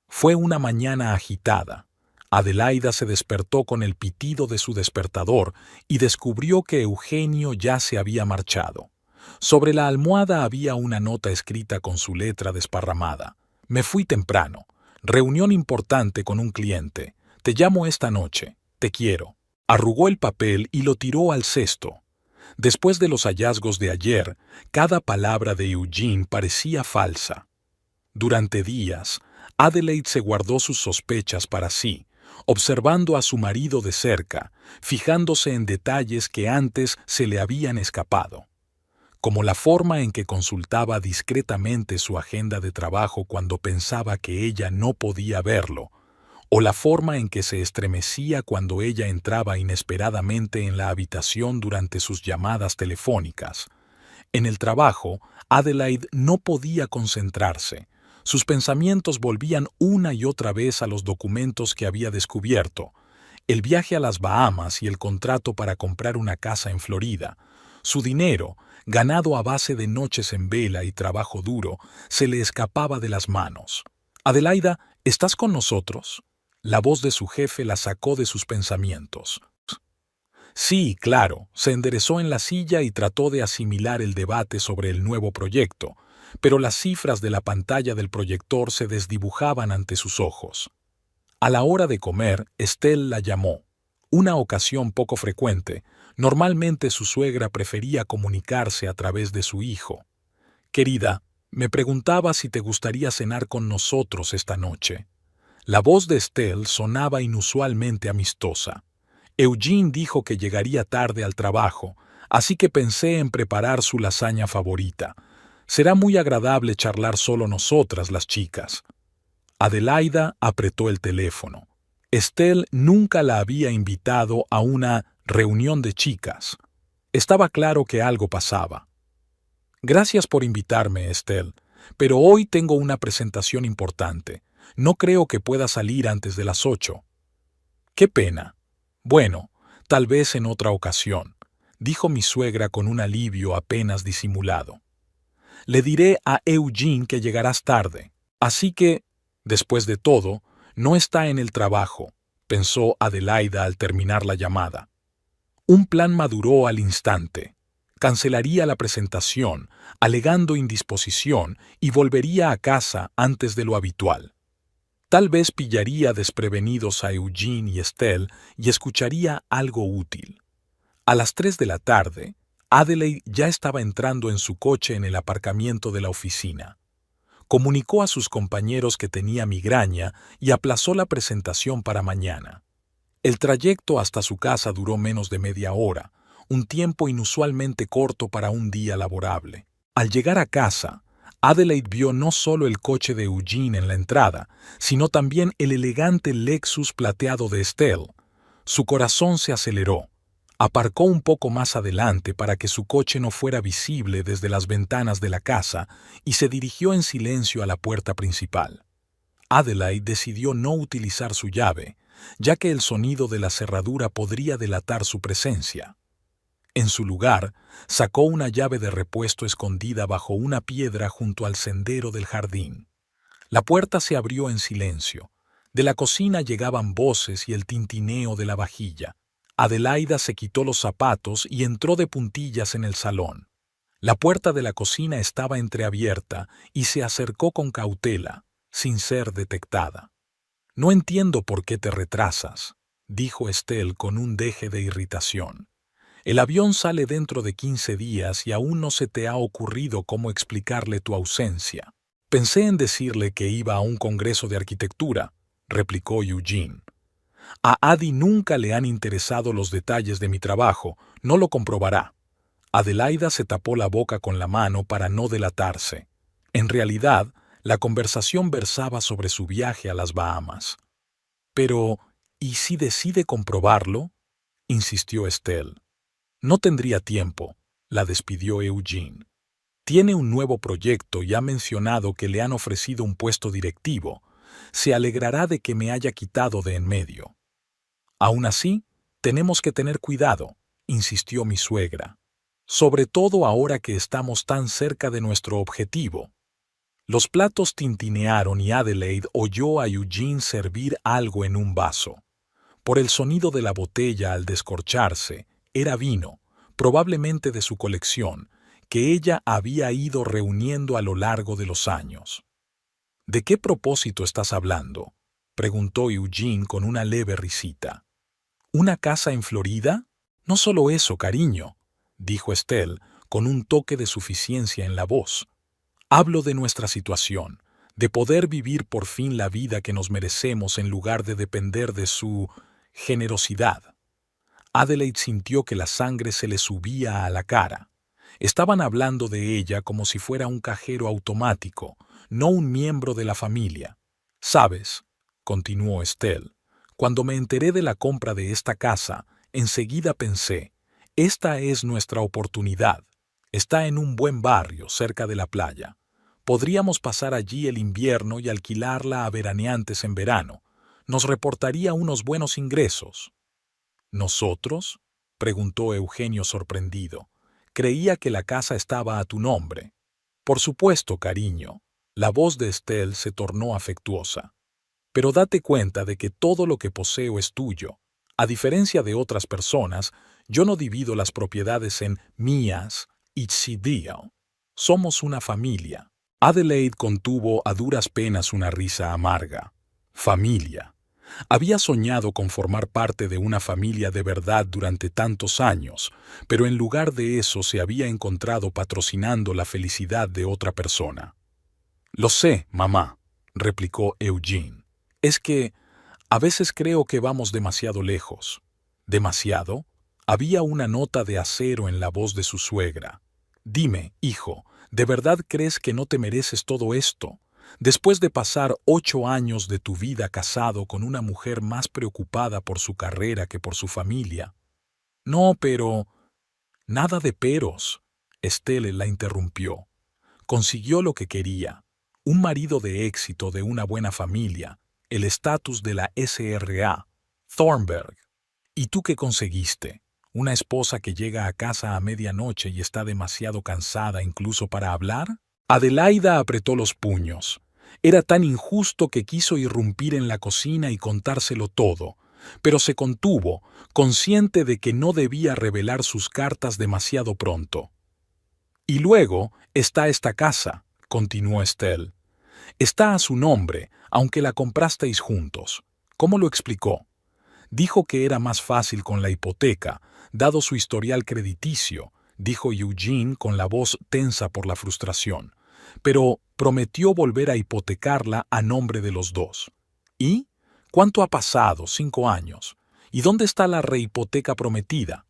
Fue una mañana agitada. Adelaida se despertó con el pitido de su despertador y descubrió que Eugenio ya se había marchado. Sobre la almohada había una nota escrita con su letra desparramada. Me fui temprano. Reunión importante con un cliente. Te llamo esta noche. Te quiero. Arrugó el papel y lo tiró al cesto. Después de los hallazgos de ayer, cada palabra de Eugene parecía falsa. Durante días, Adelaide se guardó sus sospechas para sí, observando a su marido de cerca, fijándose en detalles que antes se le habían escapado, como la forma en que consultaba discretamente su agenda de trabajo cuando pensaba que ella no podía verlo, o la forma en que se estremecía cuando ella entraba inesperadamente en la habitación durante sus llamadas telefónicas. En el trabajo, Adelaide no podía concentrarse. Sus pensamientos volvían una y otra vez a los documentos que había descubierto, el viaje a las Bahamas y el contrato para comprar una casa en Florida. Su dinero, ganado a base de noches en vela y trabajo duro, se le escapaba de las manos. «Adelaida, ¿estás con nosotros?». La voz de su jefe la sacó de sus pensamientos. Sí, claro, se enderezó en la silla y trató de asimilar el debate sobre el nuevo proyecto, pero las cifras de la pantalla del proyector se desdibujaban ante sus ojos. A la hora de comer, Estelle la llamó. Una ocasión poco frecuente, normalmente su suegra prefería comunicarse a través de su hijo. «Querida, me preguntaba si te gustaría cenar con nosotros esta noche». La voz de Estelle sonaba inusualmente amistosa. Eugene dijo que llegaría tarde al trabajo, así que pensé en preparar su lasaña favorita. Será muy agradable charlar solo nosotras, las chicas. Adelaida apretó el teléfono. Estelle nunca la había invitado a una reunión de chicas. Estaba claro que algo pasaba. Gracias por invitarme, Estelle, pero hoy tengo una presentación importante. No creo que pueda salir antes de las 8. Qué pena. Bueno, tal vez en otra ocasión. dijo mi suegra con un alivio apenas disimulado. Le diré a Eugene que llegarás tarde. Así que, después de todo, no está en el trabajo, pensó Adelaida al terminar la llamada. Un plan maduró al instante. Cancelaría la presentación, alegando indisposición, y volvería a casa antes de lo habitual. Tal vez pillaría desprevenidos a Eugene y Estelle y escucharía algo útil. A las 3 de la tarde, Adelaide ya estaba entrando en su coche en el aparcamiento de la oficina. Comunicó a sus compañeros que tenía migraña y aplazó la presentación para mañana. El trayecto hasta su casa duró menos de media hora, un tiempo inusualmente corto para un día laborable. Al llegar a casa, Adelaide vio no solo el coche de Eugene en la entrada, sino también el elegante Lexus plateado de Estelle. Su corazón se aceleró. Aparcó un poco más adelante para que su coche no fuera visible desde las ventanas de la casa y se dirigió en silencio a la puerta principal. Adelaide decidió no utilizar su llave, ya que el sonido de la cerradura podría delatar su presencia. En su lugar, sacó una llave de repuesto escondida bajo una piedra junto al sendero del jardín. La puerta se abrió en silencio. De la cocina llegaban voces y el tintineo de la vajilla. Adelaida se quitó los zapatos y entró de puntillas en el salón. La puerta de la cocina estaba entreabierta y se acercó con cautela, sin ser detectada. «No entiendo por qué te retrasas», dijo Estelle con un deje de irritación. «El avión sale dentro de 15 días y aún no se te ha ocurrido cómo explicarle tu ausencia». «Pensé en decirle que iba a un congreso de arquitectura», replicó Eugene. «A Adi nunca le han interesado los detalles de mi trabajo, no lo comprobará». Adelaida se tapó la boca con la mano para no delatarse. En realidad, la conversación versaba sobre su viaje a las Bahamas. «Pero, ¿y si decide comprobarlo?», insistió Estelle. «No tendría tiempo», la despidió Eugene. «Tiene un nuevo proyecto y ha mencionado que le han ofrecido un puesto directivo. Se alegrará de que me haya quitado de en medio». «Aún así, tenemos que tener cuidado», insistió mi suegra. «Sobre todo ahora que estamos tan cerca de nuestro objetivo». Los platos tintinearon y Adelaide oyó a Eugene servir algo en un vaso. Por el sonido de la botella al descorcharse, era vino, probablemente de su colección, que ella había ido reuniendo a lo largo de los años. «¿De qué propósito estás hablando?», preguntó Eugene con una leve risita. «¿Una casa en Florida? No solo eso, cariño», dijo Estelle con un toque de suficiencia en la voz. «Hablo de nuestra situación, de poder vivir por fin la vida que nos merecemos en lugar de depender de su generosidad». Adelaide sintió que la sangre se le subía a la cara. Estaban hablando de ella como si fuera un cajero automático, no un miembro de la familia. «¿Sabes?», continuó Estelle, «cuando me enteré de la compra de esta casa, enseguida pensé, esta es nuestra oportunidad. Está en un buen barrio, cerca de la playa. Podríamos pasar allí el invierno y alquilarla a veraneantes en verano. Nos reportaría unos buenos ingresos». «¿Nosotros?», preguntó Eugenio sorprendido. «Creía que la casa estaba a tu nombre». «Por supuesto, cariño». La voz de Estelle se tornó afectuosa. «Pero date cuenta de que todo lo que poseo es tuyo. A diferencia de otras personas, yo no divido las propiedades en mías y Tzidil. Somos una familia». Adelaide contuvo a duras penas una risa amarga. Familia. Había soñado con formar parte de una familia de verdad durante tantos años, pero en lugar de eso se había encontrado patrocinando la felicidad de otra persona. «Lo sé, mamá», replicó Eugene. «Es que a veces creo que vamos demasiado lejos». «¿Demasiado?». Había una nota de acero en la voz de su suegra. «Dime, hijo, ¿de verdad crees que no te mereces todo esto? Después de pasar 8 años de tu vida casado con una mujer más preocupada por su carrera que por su familia». «No, pero...». «Nada de peros», Estelle la interrumpió. «Consiguió lo que quería. Un marido de éxito de una buena familia, el estatus de la SRA, Thornburg. ¿Y tú qué conseguiste? ¿Una esposa que llega a casa a medianoche y está demasiado cansada incluso para hablar? Adelaida apretó los puños. Era tan injusto que quiso irrumpir en la cocina y contárselo todo, pero se contuvo, consciente de que no debía revelar sus cartas demasiado pronto. Y luego está esta casa, continuó Estelle. Está a su nombre, aunque la comprasteis juntos. ¿Cómo lo explicó? Dijo que era más fácil con la hipoteca, dado su historial crediticio, dijo Eugene con la voz tensa por la frustración, pero prometió volver a hipotecarla a nombre de los dos. ¿Y? ¿Cuánto ha pasado? 5 años. ¿Y dónde está la rehipoteca prometida?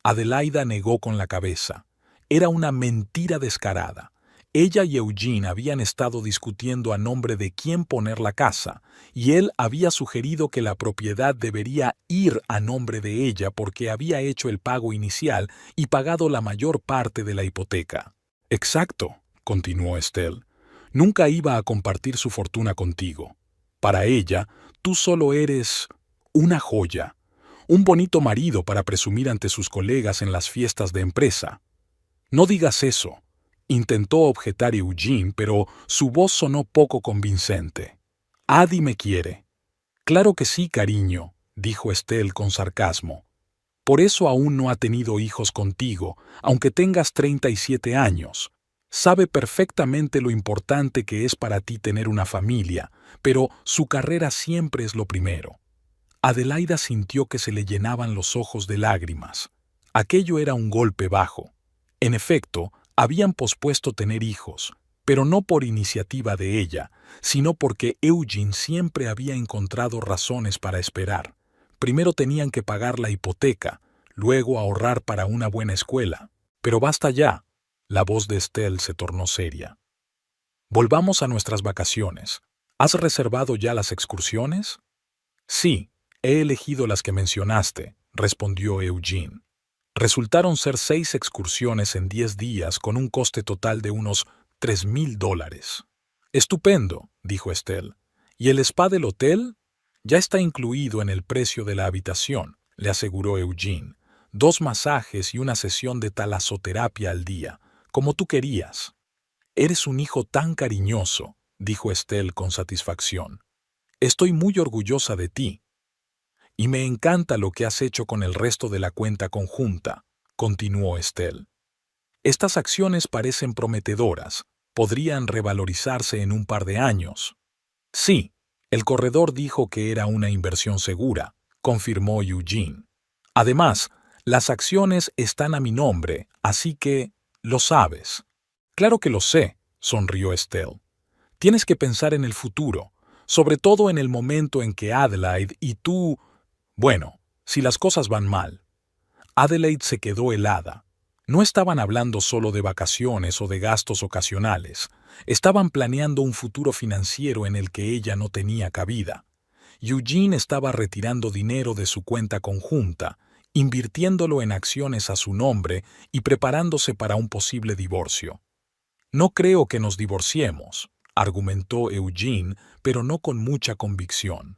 Adelaida negó con la cabeza. Era una mentira descarada. Ella y Eugene habían estado discutiendo a nombre de quién poner la casa, y él había sugerido que la propiedad debería ir a nombre de ella porque había hecho el pago inicial y pagado la mayor parte de la hipoteca. Exacto, continuó Estelle. Nunca iba a compartir su fortuna contigo. Para ella, tú solo eres una joya, un bonito marido para presumir ante sus colegas en las fiestas de empresa. No digas eso. Intentó objetar Eugene, pero su voz sonó poco convincente. Adi me quiere. Claro que sí, cariño, dijo Estelle con sarcasmo. Por eso aún no ha tenido hijos contigo, aunque tengas 37 años. Sabe perfectamente lo importante que es para ti tener una familia, pero su carrera siempre es lo primero. Adelaida sintió que se le llenaban los ojos de lágrimas. Aquello era un golpe bajo. En efecto, habían pospuesto tener hijos, pero no por iniciativa de ella, sino porque Eugene siempre había encontrado razones para esperar. Primero tenían que pagar la hipoteca, luego ahorrar para una buena escuela. Pero basta ya. La voz de Estelle se tornó seria. Volvamos a nuestras vacaciones. ¿Has reservado ya las excursiones? Sí, he elegido las que mencionaste, respondió Eugene. Resultaron ser 6 excursiones en 10 días con un coste total de unos $3,000. Estupendo, dijo Estelle. ¿Y el spa del hotel? Ya está incluido en el precio de la habitación, le aseguró Eugene. 2 masajes y una sesión de talasoterapia al día, como tú querías. Eres un hijo tan cariñoso, dijo Estelle con satisfacción. Estoy muy orgullosa de ti. Y me encanta lo que has hecho con el resto de la cuenta conjunta, continuó Estelle. Estas acciones parecen prometedoras, podrían revalorizarse en un par de años. Sí, el corredor dijo que era una inversión segura, confirmó Eugene. Además, las acciones están a mi nombre, así que lo sabes. Claro que lo sé, sonrió Estelle. Tienes que pensar en el futuro, sobre todo en el momento en que Adelaide y tú... Bueno, si las cosas van mal. Adelaide se quedó helada. No estaban hablando solo de vacaciones o de gastos ocasionales. Estaban planeando un futuro financiero en el que ella no tenía cabida. Eugene estaba retirando dinero de su cuenta conjunta, invirtiéndolo en acciones a su nombre y preparándose para un posible divorcio. No creo que nos divorciemos, argumentó Eugene, pero no con mucha convicción.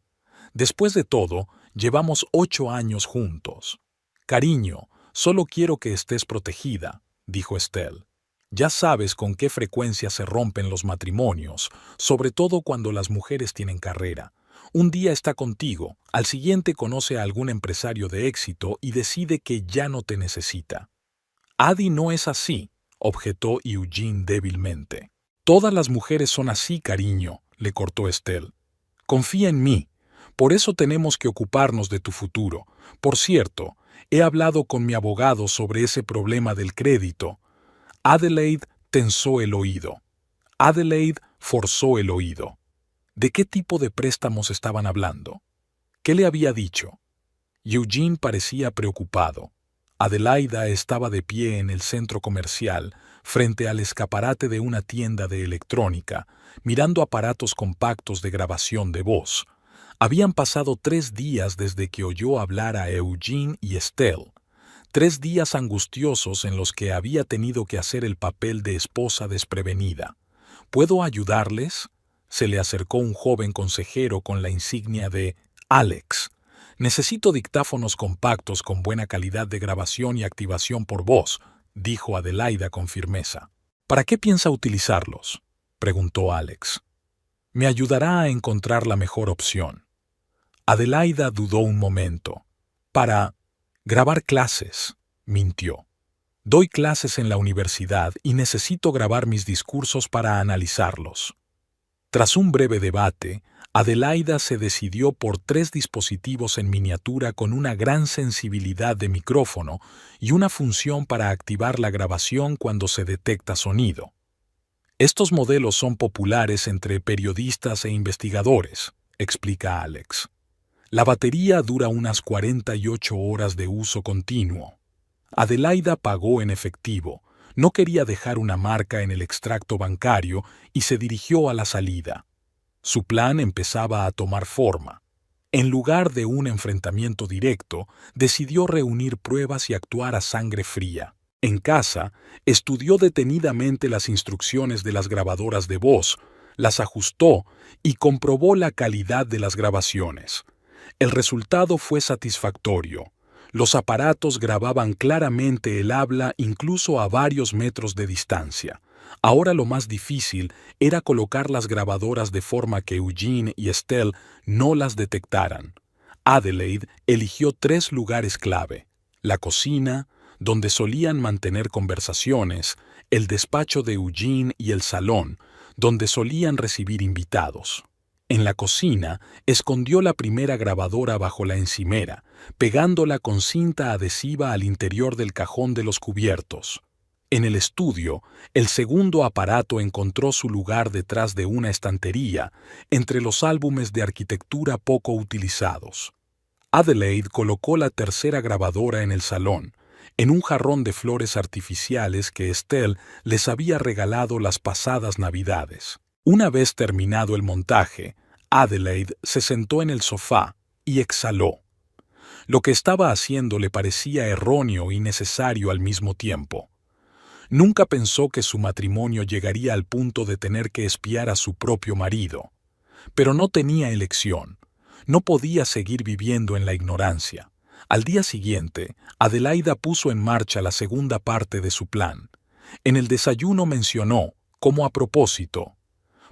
Después de todo, llevamos 8 años juntos. Cariño, solo quiero que estés protegida, dijo Estelle. Ya sabes con qué frecuencia se rompen los matrimonios, sobre todo cuando las mujeres tienen carrera. Un día está contigo, al siguiente conoce a algún empresario de éxito y decide que ya no te necesita. Adi no es así, objetó Eugene débilmente. Todas las mujeres son así, cariño, le cortó Estelle. Confía en mí. Por eso tenemos que ocuparnos de tu futuro. Por cierto, he hablado con mi abogado sobre ese problema del crédito. Adelaide tensó el oído. Adelaide forzó el oído. ¿De qué tipo de préstamos estaban hablando? ¿Qué le había dicho? Eugene parecía preocupado. Adelaida estaba de pie en el centro comercial, frente al escaparate de una tienda de electrónica, mirando aparatos compactos de grabación de voz. Habían pasado 3 días desde que oyó hablar a Eugene y Estelle. 3 días angustiosos en los que había tenido que hacer el papel de esposa desprevenida. ¿Puedo ayudarles? Se le acercó un joven consejero con la insignia de Alex. Necesito dictáfonos compactos con buena calidad de grabación y activación por voz, dijo Adelaida con firmeza. ¿Para qué piensa utilizarlos?, preguntó Alex. Me ayudará a encontrar la mejor opción. Adelaida dudó un momento. Para grabar clases, mintió. Doy clases en la universidad y necesito grabar mis discursos para analizarlos. Tras un breve debate, Adelaida se decidió por 3 dispositivos en miniatura con una gran sensibilidad de micrófono y una función para activar la grabación cuando se detecta sonido. Estos modelos son populares entre periodistas e investigadores, explica Alex. La batería dura unas 48 horas de uso continuo. Adelaida pagó en efectivo, no quería dejar una marca en el extracto bancario y se dirigió a la salida. Su plan empezaba a tomar forma. En lugar de un enfrentamiento directo, decidió reunir pruebas y actuar a sangre fría. En casa, estudió detenidamente las instrucciones de las grabadoras de voz, las ajustó y comprobó la calidad de las grabaciones. El resultado fue satisfactorio. Los aparatos grababan claramente el habla incluso a varios metros de distancia. Ahora lo más difícil era colocar las grabadoras de forma que Eugene y Estelle no las detectaran. Adelaide eligió 3 lugares clave: la cocina, donde solían mantener conversaciones, el despacho de Eugene y el salón, donde solían recibir invitados. En la cocina, escondió la primera grabadora bajo la encimera, pegándola con cinta adhesiva al interior del cajón de los cubiertos. En el estudio, el segundo aparato encontró su lugar detrás de una estantería, entre los álbumes de arquitectura poco utilizados. Adelaide colocó la tercera grabadora en el salón, en un jarrón de flores artificiales que Estelle les había regalado las pasadas Navidades. Una vez terminado el montaje, Adelaide se sentó en el sofá y exhaló. Lo que estaba haciendo le parecía erróneo y necesario al mismo tiempo. Nunca pensó que su matrimonio llegaría al punto de tener que espiar a su propio marido. Pero no tenía elección. No podía seguir viviendo en la ignorancia. Al día siguiente, Adelaida puso en marcha la segunda parte de su plan. En el desayuno mencionó, como a propósito: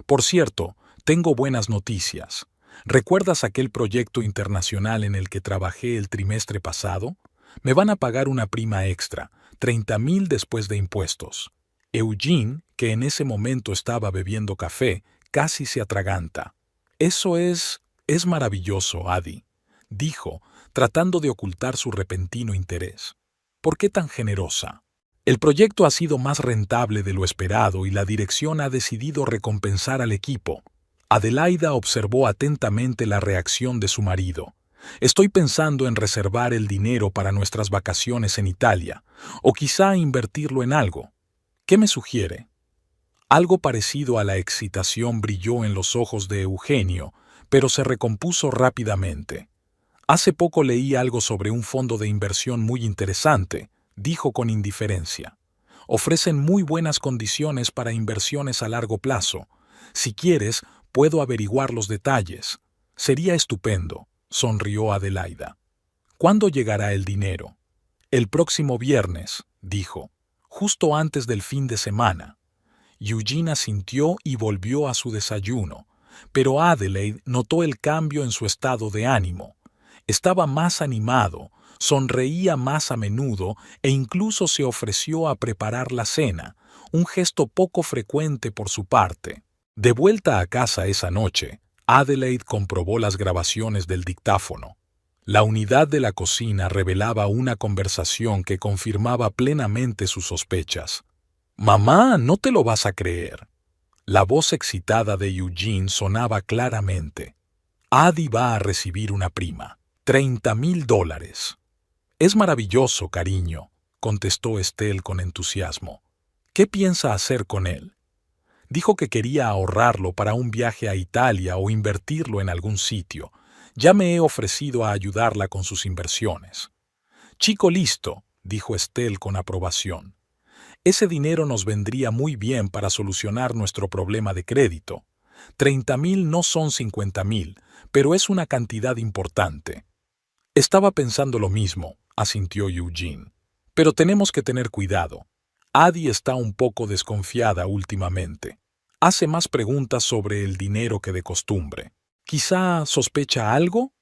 «Por cierto, tengo buenas noticias. ¿Recuerdas aquel proyecto internacional en el que trabajé el trimestre pasado? Me van a pagar una prima extra, 30,000 después de impuestos». Eugene, que en ese momento estaba bebiendo café, casi se atraganta. «Eso es maravilloso, Adi», dijo, tratando de ocultar su repentino interés. «¿Por qué tan generosa? El proyecto ha sido más rentable de lo esperado y la dirección ha decidido recompensar al equipo». Adelaida observó atentamente la reacción de su marido. «Estoy pensando en reservar el dinero para nuestras vacaciones en Italia, o quizá invertirlo en algo. ¿Qué me sugiere?». Algo parecido a la excitación brilló en los ojos de Eugenio, pero se recompuso rápidamente. «Hace poco leí algo sobre un fondo de inversión muy interesante», dijo con indiferencia. «Ofrecen muy buenas condiciones para inversiones a largo plazo. Si quieres, puedo averiguar los detalles». «Sería estupendo», sonrió Adelaida. «¿Cuándo llegará el dinero?». «El próximo viernes», dijo, «justo antes del fin de semana». Eugene asintió y volvió a su desayuno, pero Adelaide notó el cambio en su estado de ánimo. Estaba más animado, sonreía más a menudo e incluso se ofreció a preparar la cena, un gesto poco frecuente por su parte. De vuelta a casa esa noche, Adelaide comprobó las grabaciones del dictáfono. La unidad de la cocina revelaba una conversación que confirmaba plenamente sus sospechas. «Mamá, no te lo vas a creer». La voz excitada de Eugene sonaba claramente. «Adi va a recibir una prima. $30,000. «Es maravilloso, cariño», contestó Estelle con entusiasmo. «¿Qué piensa hacer con él?». «Dijo que quería ahorrarlo para un viaje a Italia o invertirlo en algún sitio. Ya me he ofrecido a ayudarla con sus inversiones». «Chico listo», dijo Estelle con aprobación. «Ese dinero nos vendría muy bien para solucionar nuestro problema de crédito. 30,000 no son 50,000, pero es una cantidad importante». Estaba pensando lo mismo, asintió Eugene. Pero tenemos que tener cuidado. Addie está un poco desconfiada últimamente. Hace más preguntas sobre el dinero que de costumbre. ¿Quizá sospecha algo?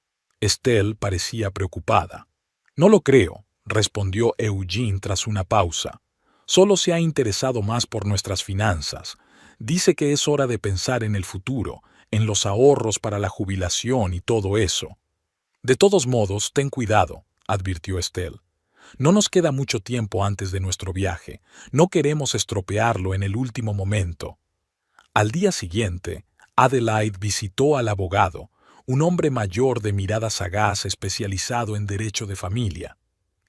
Estelle parecía preocupada. No lo creo, respondió Eugene tras una pausa. Solo se ha interesado más por nuestras finanzas. Dice que es hora de pensar en el futuro, en los ahorros para la jubilación y todo eso. De todos modos, ten cuidado, advirtió Estelle. No nos queda mucho tiempo antes de nuestro viaje. No queremos estropearlo en el último momento. Al día siguiente, Adelaide visitó al abogado, un hombre mayor de mirada sagaz especializado en derecho de familia.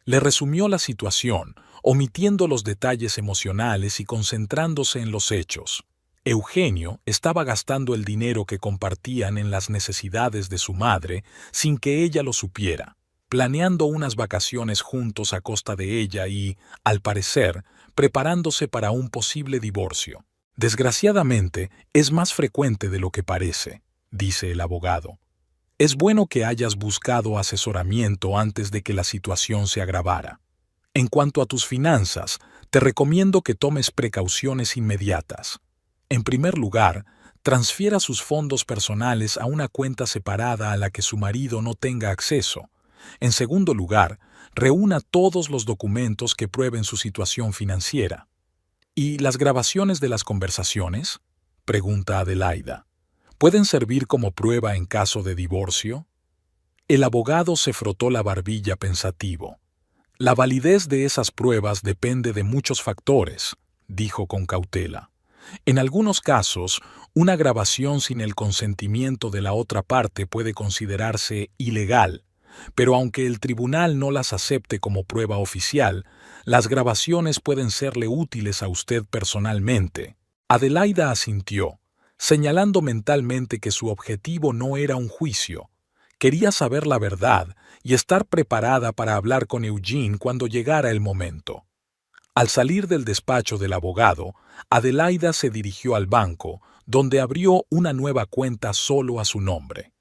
Le resumió la situación, omitiendo los detalles emocionales y concentrándose en los hechos. Eugenio estaba gastando el dinero que compartían en las necesidades de su madre sin que ella lo supiera, planeando unas vacaciones juntos a costa de ella y, al parecer, preparándose para un posible divorcio. Desgraciadamente, es más frecuente de lo que parece, dice el abogado. Es bueno que hayas buscado asesoramiento antes de que la situación se agravara. En cuanto a tus finanzas, te recomiendo que tomes precauciones inmediatas. En primer lugar, transfiera sus fondos personales a una cuenta separada a la que su marido no tenga acceso. En segundo lugar, reúna todos los documentos que prueben su situación financiera. ¿Y las grabaciones de las conversaciones? Pregunta Adelaida. ¿Pueden servir como prueba en caso de divorcio? El abogado se frotó la barbilla pensativo. La validez de esas pruebas depende de muchos factores, dijo con cautela. En algunos casos, una grabación sin el consentimiento de la otra parte puede considerarse ilegal, pero aunque el tribunal no las acepte como prueba oficial, las grabaciones pueden serle útiles a usted personalmente. Adelaida asintió, señalando mentalmente que su objetivo no era un juicio. Quería saber la verdad y estar preparada para hablar con Eugene cuando llegara el momento. Al salir del despacho del abogado, Adelaida se dirigió al banco, donde abrió una nueva cuenta solo a su nombre.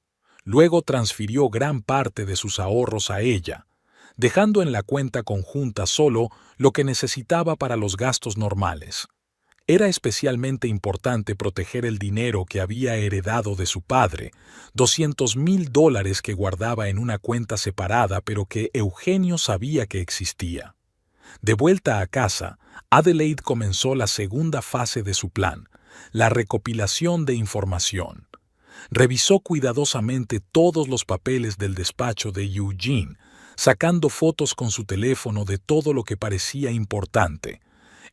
Luego transfirió gran parte de sus ahorros a ella, dejando en la cuenta conjunta solo lo que necesitaba para los gastos normales. Era especialmente importante proteger el dinero que había heredado de su padre, $200,000 que guardaba en una cuenta separada pero que Eugenio sabía que existía. De vuelta a casa, Adelaide comenzó la segunda fase de su plan, la recopilación de información. Revisó cuidadosamente todos los papeles del despacho de Eugene, sacando fotos con su teléfono de todo lo que parecía importante,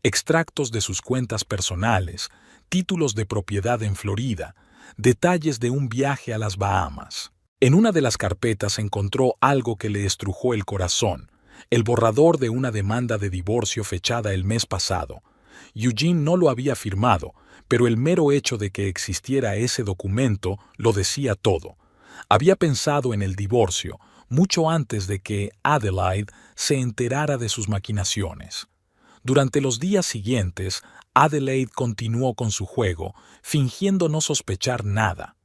extractos de sus cuentas personales, títulos de propiedad en Florida, detalles de un viaje a las Bahamas. En una de las carpetas encontró algo que le estrujó el corazón, el borrador de una demanda de divorcio fechada el mes pasado. Eugene no lo había firmado, pero el mero hecho de que existiera ese documento lo decía todo. Había pensado en el divorcio mucho antes de que Adelaide se enterara de sus maquinaciones. Durante los días siguientes, Adelaide continuó con su juego, fingiendo no sospechar nada.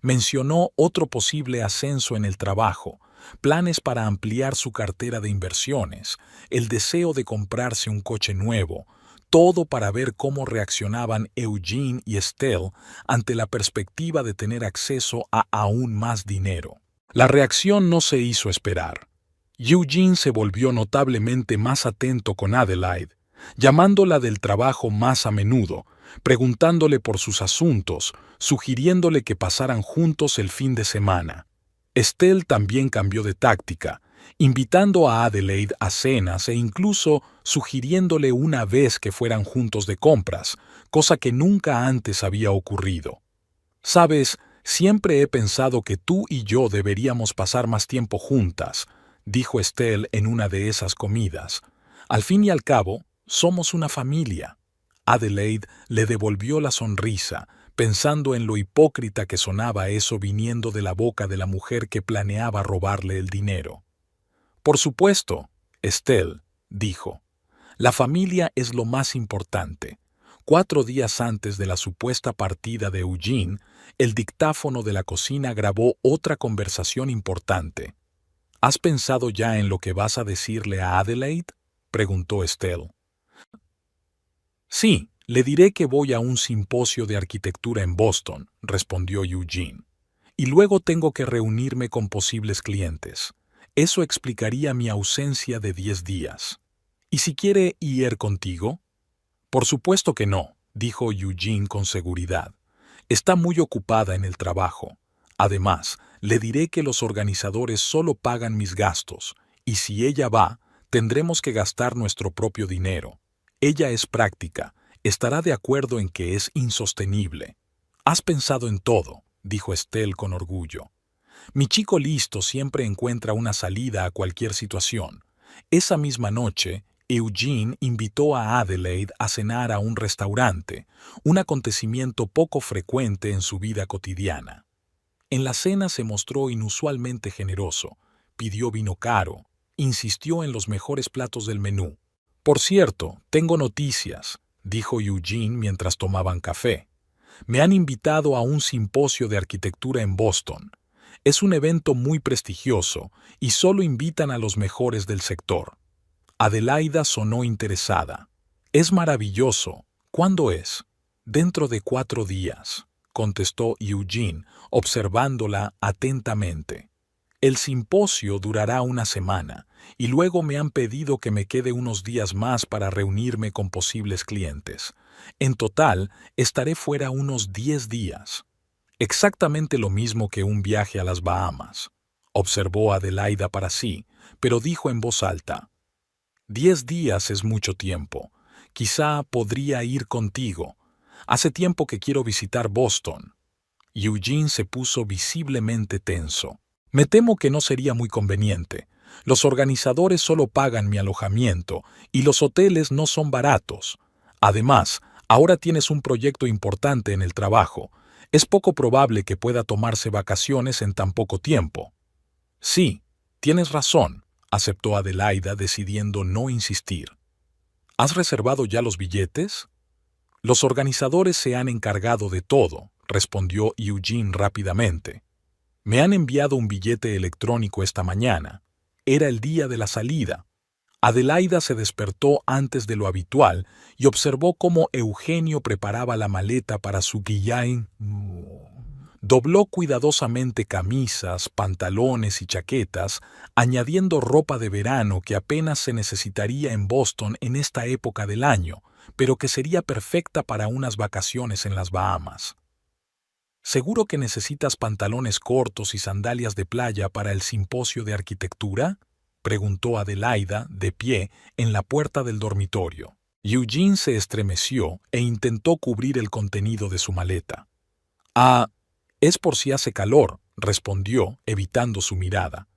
Mencionó otro posible ascenso en el trabajo, planes para ampliar su cartera de inversiones, el deseo de comprarse un coche nuevo, todo para ver cómo reaccionaban Eugene y Estelle ante la perspectiva de tener acceso a aún más dinero. La reacción no se hizo esperar. Eugene se volvió notablemente más atento con Adelaide, llamándola del trabajo más a menudo, preguntándole por sus asuntos, sugiriéndole que pasaran juntos el fin de semana. Estelle también cambió de táctica, invitando a Adelaide a cenas e incluso sugiriéndole una vez que fueran juntos de compras, cosa que nunca antes había ocurrido. «Sabes, siempre he pensado que tú y yo deberíamos pasar más tiempo juntas», dijo Estelle en una de esas comidas. «Al fin y al cabo, somos una familia». Adelaide le devolvió la sonrisa, pensando en lo hipócrita que sonaba eso viniendo de la boca de la mujer que planeaba robarle el dinero. «Por supuesto, Estelle», dijo. «La familia es lo más importante». 4 días antes de la supuesta partida de Eugene, el dictáfono de la cocina grabó otra conversación importante. ¿Has pensado ya en lo que vas a decirle a Adelaide?, preguntó Estelle. Sí, le diré que voy a un simposio de arquitectura en Boston, respondió Eugene. Y luego tengo que reunirme con posibles clientes. Eso explicaría mi ausencia de 10 días. ¿Y si quiere ir contigo? Por supuesto que no, dijo Eugene con seguridad. Está muy ocupada en el trabajo. Además, le diré que los organizadores solo pagan mis gastos, y si ella va, tendremos que gastar nuestro propio dinero. Ella es práctica, estará de acuerdo en que es insostenible. Has pensado en todo, dijo Estelle con orgullo. Mi chico listo siempre encuentra una salida a cualquier situación. Esa misma noche, Eugene invitó a Adelaide a cenar a un restaurante, un acontecimiento poco frecuente en su vida cotidiana. En la cena se mostró inusualmente generoso, pidió vino caro, insistió en los mejores platos del menú. Por cierto, tengo noticias, dijo Eugene mientras tomaban café. Me han invitado a un simposio de arquitectura en Boston. Es un evento muy prestigioso y solo invitan a los mejores del sector. Adelaida sonó interesada. Es maravilloso. ¿Cuándo es? Dentro de 4 días, contestó Eugene, observándola atentamente. El simposio durará una semana y luego me han pedido que me quede unos días más para reunirme con posibles clientes. En total, estaré fuera unos 10 días. Exactamente lo mismo que un viaje a las Bahamas, observó Adelaida para sí, pero dijo en voz alta: 10 días es mucho tiempo. Quizá podría ir contigo. Hace tiempo que quiero visitar Boston. Eugene se puso visiblemente tenso. Me temo que no sería muy conveniente. Los organizadores solo pagan mi alojamiento y los hoteles no son baratos. Además, ahora tienes un proyecto importante en el trabajo. Es poco probable que pueda tomarse vacaciones en tan poco tiempo. Sí, tienes razón, aceptó Adelaida, decidiendo no insistir. ¿Has reservado ya los billetes? Los organizadores se han encargado de todo, respondió Eugene rápidamente. Me han enviado un billete electrónico esta mañana. Era el día de la salida. Adelaida se despertó antes de lo habitual y observó cómo Eugenio preparaba la maleta para su viaje. Dobló cuidadosamente camisas, pantalones y chaquetas, añadiendo ropa de verano que apenas se necesitaría en Boston en esta época del año, pero que sería perfecta para unas vacaciones en las Bahamas. ¿Seguro que necesitas pantalones cortos y sandalias de playa para el simposio de arquitectura?, preguntó Adelaida, de pie, en la puerta del dormitorio. Eugene se estremeció e intentó cubrir el contenido de su maleta. Ah, es por si hace calor, respondió, evitando su mirada.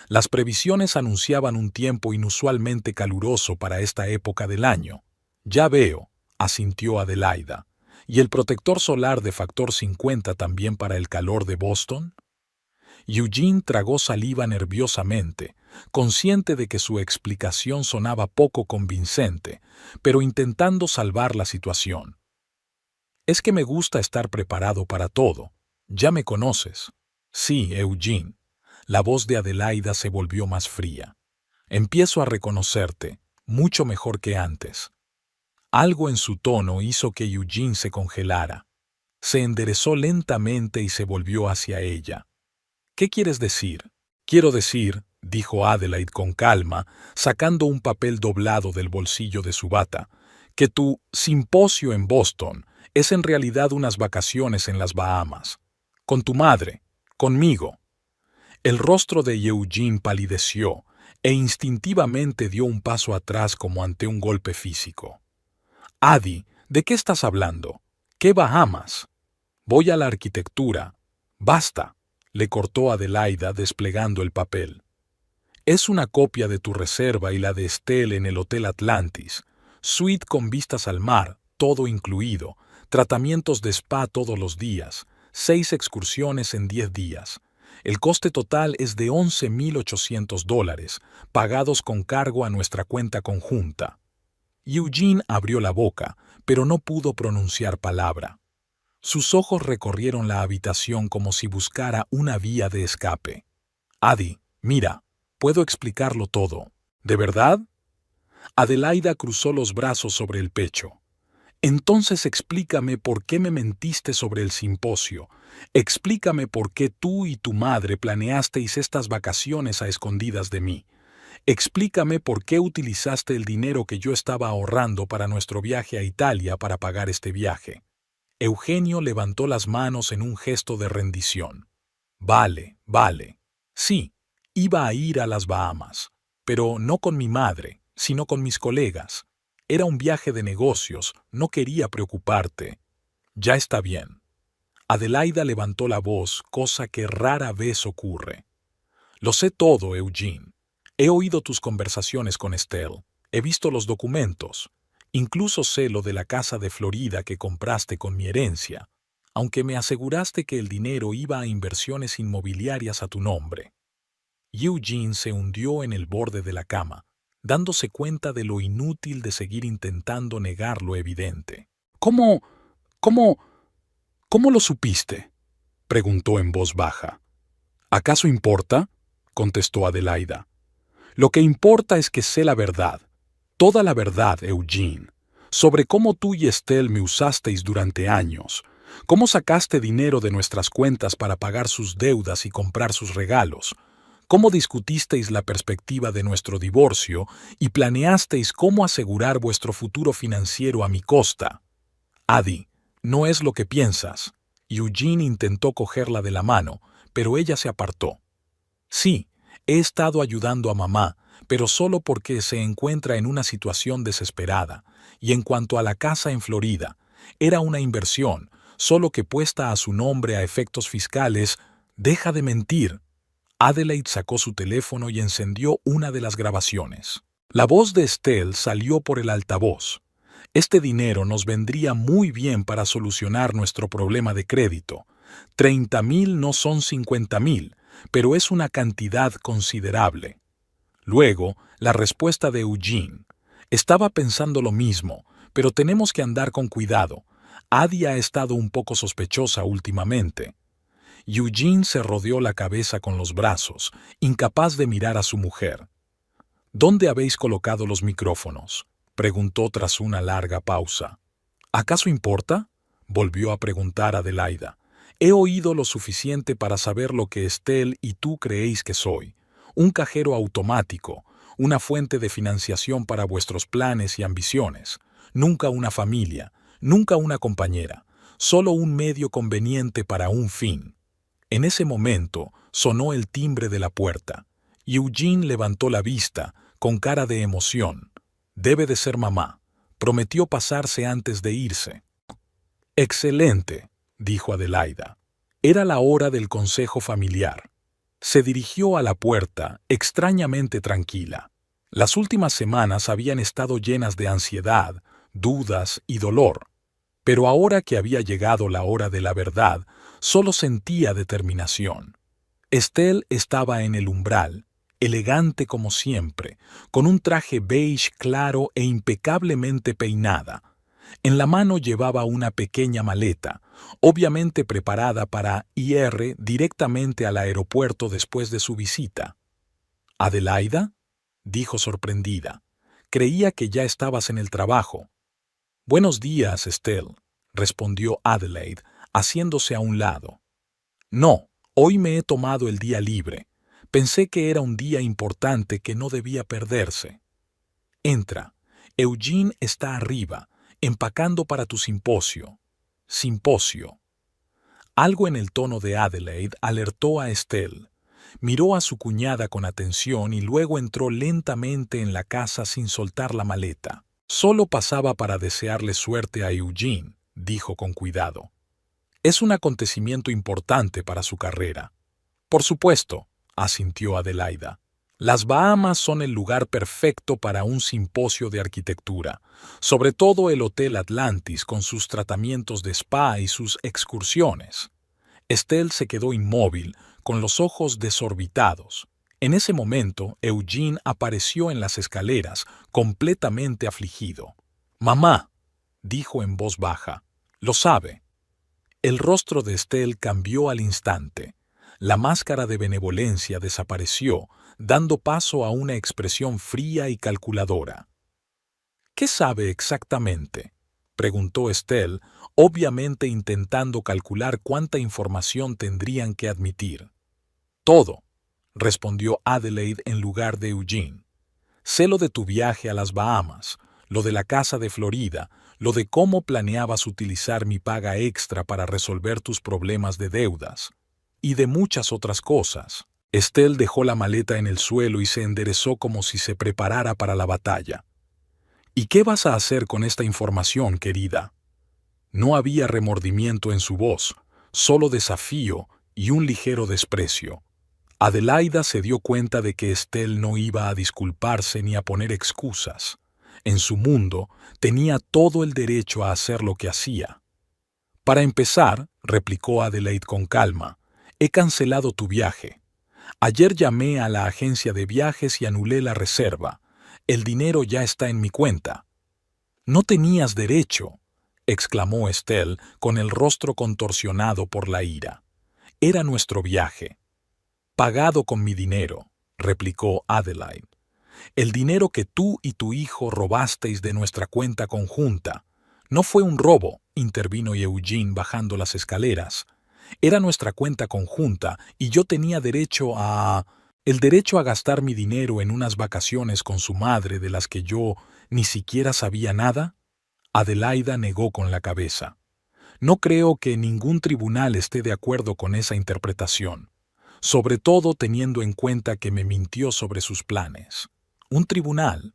Las previsiones anunciaban un tiempo inusualmente caluroso para esta época del año. Ya veo, asintió Adelaida. ¿Y el protector solar de factor 50 también para el calor de Boston? Eugene tragó saliva nerviosamente, consciente de que su explicación sonaba poco convincente, pero intentando salvar la situación. Es que me gusta estar preparado para todo. Ya me conoces. Sí, Eugene. La voz de Adelaida se volvió más fría. Empiezo a reconocerte, mucho mejor que antes. Algo en su tono hizo que Eugene se congelara. Se enderezó lentamente y se volvió hacia ella. ¿Qué quieres decir? Quiero decir, dijo Adelaide con calma, sacando un papel doblado del bolsillo de su bata, que tu simposio en Boston es en realidad unas vacaciones en las Bahamas. Con tu madre, conmigo. El rostro de Eugene palideció e instintivamente dio un paso atrás como ante un golpe físico. Adi, ¿de qué estás hablando? ¿Qué Bahamas? Voy a la arquitectura. Basta, le cortó Adelaida desplegando el papel. Es una copia de tu reserva y la de Estelle en el Hotel Atlantis. Suite con vistas al mar, todo incluido. Tratamientos de spa todos los días. 6 excursiones en 10 días. El coste total es de $11,800, pagados con cargo a nuestra cuenta conjunta. Eugene abrió la boca, pero no pudo pronunciar palabra. Sus ojos recorrieron la habitación como si buscara una vía de escape. Adi, mira, Puedo explicarlo todo. ¿De verdad? Adelaida cruzó los brazos sobre el pecho. Entonces explícame por qué me mentiste sobre el simposio. Explícame por qué tú y tu madre planeasteis estas vacaciones a escondidas de mí. Explícame por qué utilizaste el dinero que yo estaba ahorrando para nuestro viaje a Italia para pagar este viaje. Eugenio levantó las manos en un gesto de rendición. Vale. Sí, iba a ir a las Bahamas, pero no con mi madre, sino con mis colegas. Era un viaje de negocios, no quería preocuparte. Ya está bien. Adelaida levantó la voz, cosa que rara vez ocurre. Lo sé todo, Eugene. He oído tus conversaciones con Estelle. He visto los documentos. Incluso sé lo de la casa de Florida que compraste con mi herencia, aunque me aseguraste que el dinero iba a inversiones inmobiliarias a tu nombre. Eugene se hundió en el borde de la cama, dándose cuenta de lo inútil de seguir intentando negar lo evidente. ¿Cómo lo supiste?, preguntó en voz baja. ¿Acaso importa?, contestó Adelaida. Lo que importa es que sé la verdad, toda la verdad, Eugene, sobre cómo tú y Estelle me usasteis durante años, cómo sacaste dinero de nuestras cuentas para pagar sus deudas y comprar sus regalos, cómo discutisteis la perspectiva de nuestro divorcio y planeasteis cómo asegurar vuestro futuro financiero a mi costa. Adi, no es lo que piensas. Eugene intentó cogerla de la mano, pero ella se apartó. Sí, he estado ayudando a mamá, pero solo porque se encuentra en una situación desesperada. Y en cuanto a la casa en Florida, era una inversión, solo que puesta a su nombre a efectos fiscales. Deja de mentir. Adelaide sacó su teléfono y encendió una de las grabaciones. La voz de Estelle salió por el altavoz. Este dinero nos vendría muy bien para solucionar nuestro problema de crédito. 30,000 no son 50,000, pero es una cantidad considerable. Luego, la respuesta de Eugene. Estaba pensando lo mismo, pero tenemos que andar con cuidado. Adi ha estado un poco sospechosa últimamente. Eugene se rodeó la cabeza con los brazos, incapaz de mirar a su mujer. ¿Dónde habéis colocado los micrófonos?, preguntó tras una larga pausa. ¿Acaso importa?, volvió a preguntar Adelaida. He oído lo suficiente para saber lo que Estelle y tú creéis que soy. Un cajero automático, una fuente de financiación para vuestros planes y ambiciones. Nunca una familia, nunca una compañera, solo un medio conveniente para un fin. En ese momento sonó el timbre de la puerta. Eugene levantó la vista, con cara de emoción. Debe de ser mamá. Prometió pasarse antes de irse. Excelente, dijo Adelaida. Era la hora del consejo familiar. Se dirigió a la puerta, extrañamente tranquila. Las últimas semanas habían estado llenas de ansiedad, dudas y dolor. Pero ahora que había llegado la hora de la verdad, solo sentía determinación. Estelle estaba en el umbral, elegante como siempre, con un traje beige claro e impecablemente peinada. En la mano llevaba una pequeña maleta, obviamente preparada para ir directamente al aeropuerto después de su visita. ¿Adelaida?, dijo sorprendida. Creía que ya estabas en el trabajo. Buenos días, Estelle, respondió Adelaide, haciéndose a un lado. No, hoy me he tomado el día libre. Pensé que era un día importante que no debía perderse. Entra. Eugene está arriba, empacando para tu simposio. Simposio. Algo en el tono de Adelaide alertó a Estelle. Miró a su cuñada con atención y luego entró lentamente en la casa sin soltar la maleta. Solo pasaba para desearle suerte a Eugene, dijo con cuidado. Es un acontecimiento importante para su carrera. Por supuesto, asintió Adelaida. Las Bahamas son el lugar perfecto para un simposio de arquitectura, sobre todo el Hotel Atlantis con sus tratamientos de spa y sus excursiones. Estelle se quedó inmóvil, con los ojos desorbitados. En ese momento, Eugene apareció en las escaleras, completamente afligido. «Mamá», dijo en voz baja, «lo sabe». El rostro de Estelle cambió al instante. La máscara de benevolencia desapareció, dando paso a una expresión fría y calculadora. ¿Qué sabe exactamente?, preguntó Estelle, obviamente intentando calcular cuánta información tendrían que admitir. Todo, respondió Adelaide en lugar de Eugene. Sé lo de tu viaje a las Bahamas, lo de la casa de Florida, lo de cómo planeabas utilizar mi paga extra para resolver tus problemas de deudas, y de muchas otras cosas. Estelle dejó la maleta en el suelo y se enderezó como si se preparara para la batalla. ¿Y qué vas a hacer con esta información, querida? No había remordimiento en su voz, solo desafío y un ligero desprecio. Adelaida se dio cuenta de que Estelle no iba a disculparse ni a poner excusas. En su mundo tenía todo el derecho a hacer lo que hacía. Para empezar, replicó Adelaide con calma, he cancelado tu viaje. Ayer llamé a la agencia de viajes y anulé la reserva. El dinero ya está en mi cuenta. No tenías derecho, exclamó Estelle con el rostro contorsionado por la ira. Era nuestro viaje. Pagado con mi dinero, replicó Adelaide. El dinero que tú y tu hijo robasteis de nuestra cuenta conjunta. No fue un robo, intervino Eugene bajando las escaleras. Era nuestra cuenta conjunta y yo tenía el derecho a gastar mi dinero en unas vacaciones con su madre de las que yo ni siquiera sabía nada. Adelaida negó con la cabeza. No creo que ningún tribunal esté de acuerdo con esa interpretación, sobre todo teniendo en cuenta que me mintió sobre sus planes. ¿Un tribunal?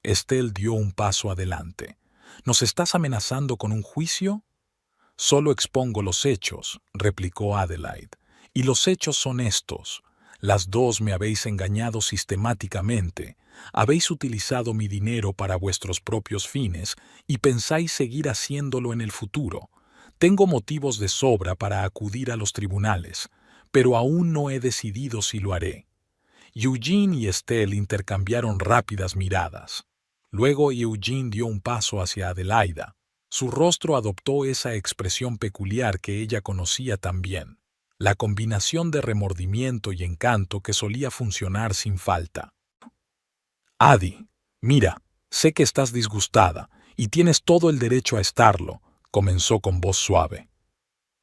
Estelle dio un paso adelante. ¿Nos estás amenazando con un juicio? Solo expongo los hechos, replicó Adelaide. Y los hechos son estos. Las dos me habéis engañado sistemáticamente. Habéis utilizado mi dinero para vuestros propios fines y pensáis seguir haciéndolo en el futuro. Tengo motivos de sobra para acudir a los tribunales, pero aún no he decidido si lo haré. Eugene y Estelle intercambiaron rápidas miradas. Luego Eugene dio un paso hacia Adelaida. Su rostro adoptó esa expresión peculiar que ella conocía tan bien, la combinación de remordimiento y encanto que solía funcionar sin falta. «Adi, mira, sé que estás disgustada y tienes todo el derecho a estarlo», comenzó con voz suave.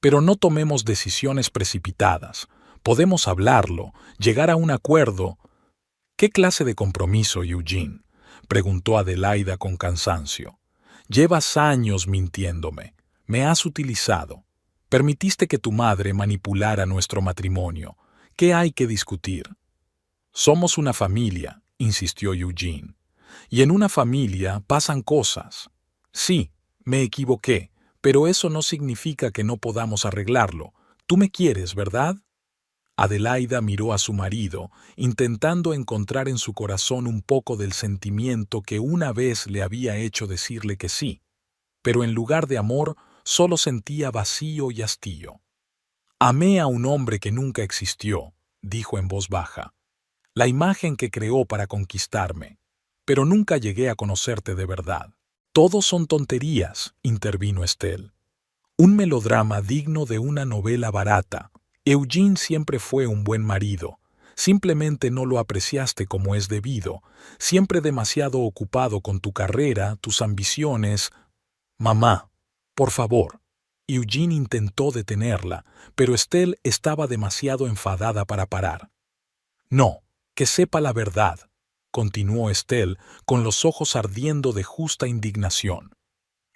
«Pero no tomemos decisiones precipitadas. Podemos hablarlo, llegar a un acuerdo». «¿Qué clase de compromiso, Eugene?», preguntó Adelaida con cansancio. «Llevas años mintiéndome. Me has utilizado. Permitiste que tu madre manipulara nuestro matrimonio. ¿Qué hay que discutir?» «Somos una familia», insistió Eugene. «Y en una familia pasan cosas. Sí, me equivoqué, pero eso no significa que no podamos arreglarlo. Tú me quieres, ¿verdad?» Adelaida miró a su marido, intentando encontrar en su corazón un poco del sentimiento que una vez le había hecho decirle que sí, pero en lugar de amor solo sentía vacío y hastío. «Amé a un hombre que nunca existió», dijo en voz baja, «la imagen que creó para conquistarme, pero nunca llegué a conocerte de verdad». «Todos son tonterías», intervino Estelle. «Un melodrama digno de una novela barata. Eugene siempre fue un buen marido. Simplemente no lo apreciaste como es debido, siempre demasiado ocupado con tu carrera, tus ambiciones». «Mamá, por favor». Eugene intentó detenerla, pero Estelle estaba demasiado enfadada para parar. «No, que sepa la verdad», continuó Estelle, con los ojos ardiendo de justa indignación.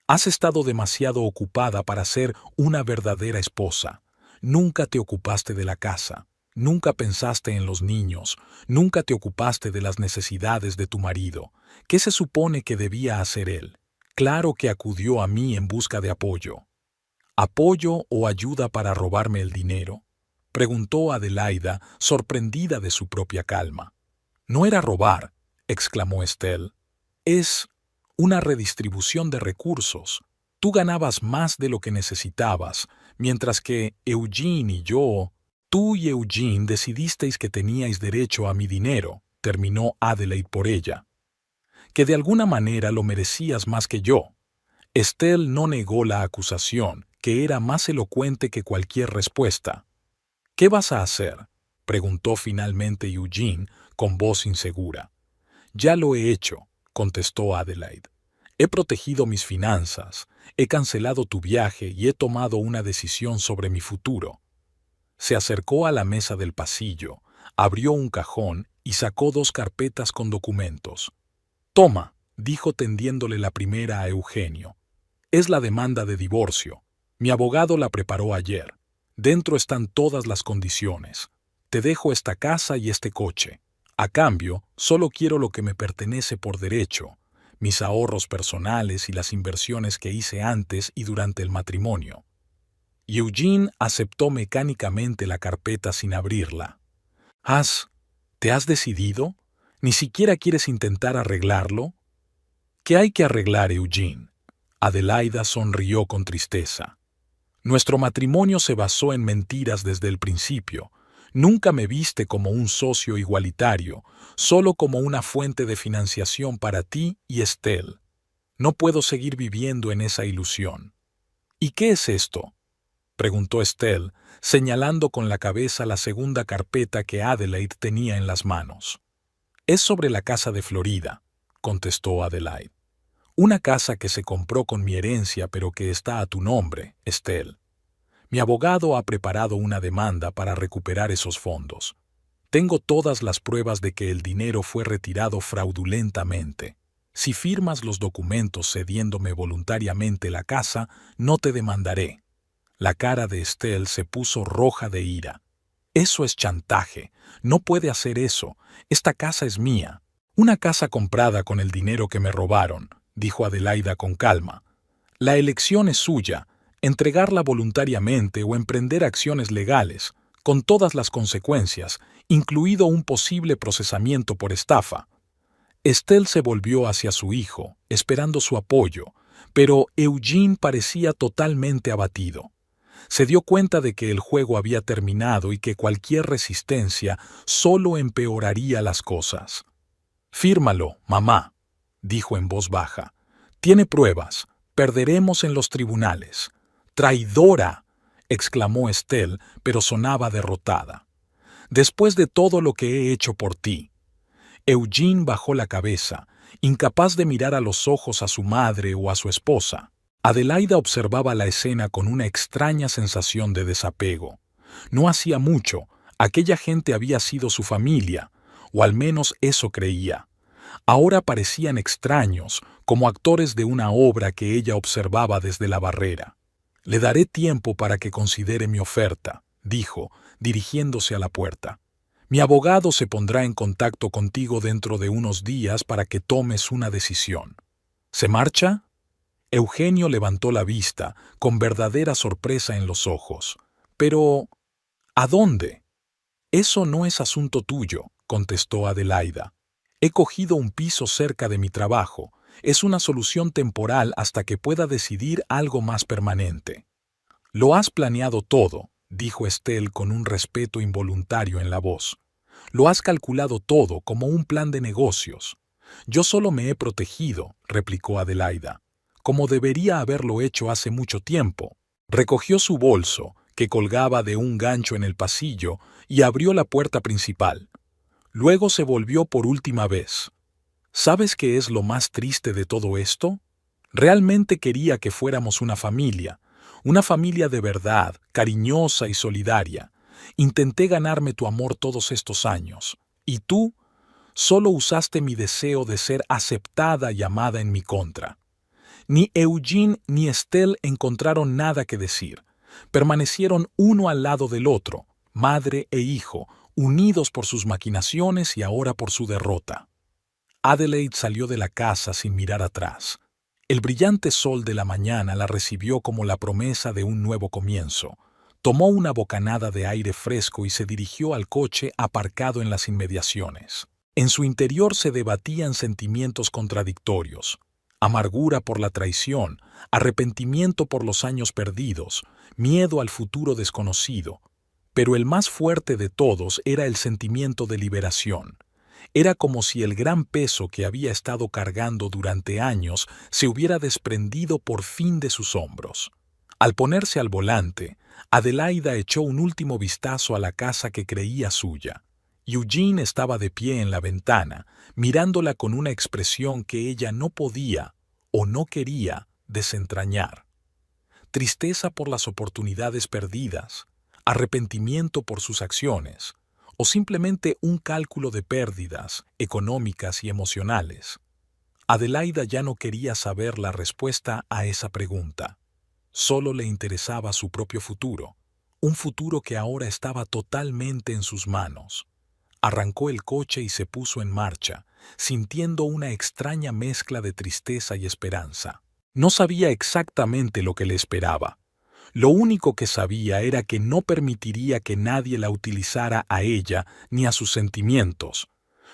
«Has estado demasiado ocupada para ser una verdadera esposa. Nunca te ocupaste de la casa, nunca pensaste en los niños, nunca te ocupaste de las necesidades de tu marido. ¿Qué se supone que debía hacer él? Claro que acudió a mí en busca de apoyo». «¿Apoyo o ayuda para robarme el dinero?», preguntó Adelaida, sorprendida de su propia calma. «No era robar», exclamó Estelle. «Es una redistribución de recursos. Tú ganabas más de lo que necesitabas, mientras que Eugene y yo... Tú y Eugene decidisteis que teníais derecho a mi dinero», terminó Adelaide por ella. «Que de alguna manera lo merecías más que yo». Estelle no negó la acusación, que era más elocuente que cualquier respuesta. «¿Qué vas a hacer?», preguntó finalmente Eugene, con voz insegura. «Ya lo he hecho», contestó Adelaide. «He protegido mis finanzas, he cancelado tu viaje y he tomado una decisión sobre mi futuro». Se acercó a la mesa del pasillo, abrió un cajón y sacó 2 carpetas con documentos. «Toma», dijo tendiéndole la primera a Eugenio. «Es la demanda de divorcio. Mi abogado la preparó ayer. Dentro están todas las condiciones. Te dejo esta casa y este coche. A cambio, solo quiero lo que me pertenece por derecho, mis ahorros personales y las inversiones que hice antes y durante el matrimonio». Eugene aceptó mecánicamente la carpeta sin abrirla. ¿Te has decidido? ¿Ni siquiera quieres intentar arreglarlo? ¿Qué hay que arreglar, Eugene? Adelaida sonrió con tristeza. Nuestro matrimonio se basó en mentiras desde el principio. Nunca me viste como un socio igualitario, solo como una fuente de financiación para ti y Estelle. No puedo seguir viviendo en esa ilusión. ¿Y qué es esto?, preguntó Estelle, señalando con la cabeza la segunda carpeta que Adelaide tenía en las manos. «Es sobre la casa de Florida», contestó Adelaide. «Una casa que se compró con mi herencia pero que está a tu nombre, Estelle. Mi abogado ha preparado una demanda para recuperar esos fondos. Tengo todas las pruebas de que el dinero fue retirado fraudulentamente. Si firmas los documentos cediéndome voluntariamente la casa, no te demandaré». La cara de Estelle se puso roja de ira. «Eso es chantaje. No puede hacer eso. Esta casa es mía». «Una casa comprada con el dinero que me robaron», dijo Adelaida con calma. «La elección es suya, entregarla voluntariamente o emprender acciones legales, con todas las consecuencias, incluido un posible procesamiento por estafa». Estelle se volvió hacia su hijo, esperando su apoyo, pero Eugene parecía totalmente abatido. Se dio cuenta de que el juego había terminado y que cualquier resistencia solo empeoraría las cosas. «Fírmalo, mamá», dijo en voz baja. «Tiene pruebas. Perderemos en los tribunales». «¡Traidora!», exclamó Estelle, pero sonaba derrotada. «Después de todo lo que he hecho por ti». Eugene bajó la cabeza, incapaz de mirar a los ojos a su madre o a su esposa. Adelaida observaba la escena con una extraña sensación de desapego. No hacía mucho, aquella gente había sido su familia, o al menos eso creía. Ahora parecían extraños, como actores de una obra que ella observaba desde la barrera. «Le daré tiempo para que considere mi oferta», dijo, dirigiéndose a la puerta. «Mi abogado se pondrá en contacto contigo dentro de unos días para que tomes una decisión». «¿Se marcha?». Eugenio levantó la vista, con verdadera sorpresa en los ojos. «Pero, ¿a dónde?». «Eso no es asunto tuyo», contestó Adelaida. «He cogido un piso cerca de mi trabajo. Es una solución temporal hasta que pueda decidir algo más permanente». «Lo has planeado todo», dijo Estelle con un respeto involuntario en la voz. «Lo has calculado todo como un plan de negocios». «Yo solo me he protegido», replicó Adelaida, «como debería haberlo hecho hace mucho tiempo». Recogió su bolso, que colgaba de un gancho en el pasillo, y abrió la puerta principal. Luego se volvió por última vez. «¿Sabes qué es lo más triste de todo esto? Realmente quería que fuéramos una familia de verdad, cariñosa y solidaria. Intenté ganarme tu amor todos estos años. Y tú solo usaste mi deseo de ser aceptada y amada en mi contra». Ni Eugene ni Estelle encontraron nada que decir. Permanecieron uno al lado del otro, madre e hijo, unidos por sus maquinaciones y ahora por su derrota. Adelaide salió de la casa sin mirar atrás. El brillante sol de la mañana la recibió como la promesa de un nuevo comienzo. Tomó una bocanada de aire fresco y se dirigió al coche aparcado en las inmediaciones. En su interior se debatían sentimientos contradictorios: amargura por la traición, arrepentimiento por los años perdidos, miedo al futuro desconocido. Pero el más fuerte de todos era el sentimiento de liberación. Era como si el gran peso que había estado cargando durante años se hubiera desprendido por fin de sus hombros. Al ponerse al volante, Adelaida echó un último vistazo a la casa que creía suya, Eugene estaba de pie en la ventana, mirándola con una expresión que ella no podía o no quería desentrañar. Tristeza por las oportunidades perdidas, arrepentimiento por sus acciones, o simplemente un cálculo de pérdidas económicas y emocionales. Adelaida ya no quería saber la respuesta a esa pregunta. Solo le interesaba su propio futuro, un futuro que ahora estaba totalmente en sus manos. Arrancó el coche y se puso en marcha, sintiendo una extraña mezcla de tristeza y esperanza. No sabía exactamente lo que le esperaba. Lo único que sabía era que no permitiría que nadie la utilizara a ella ni a sus sentimientos.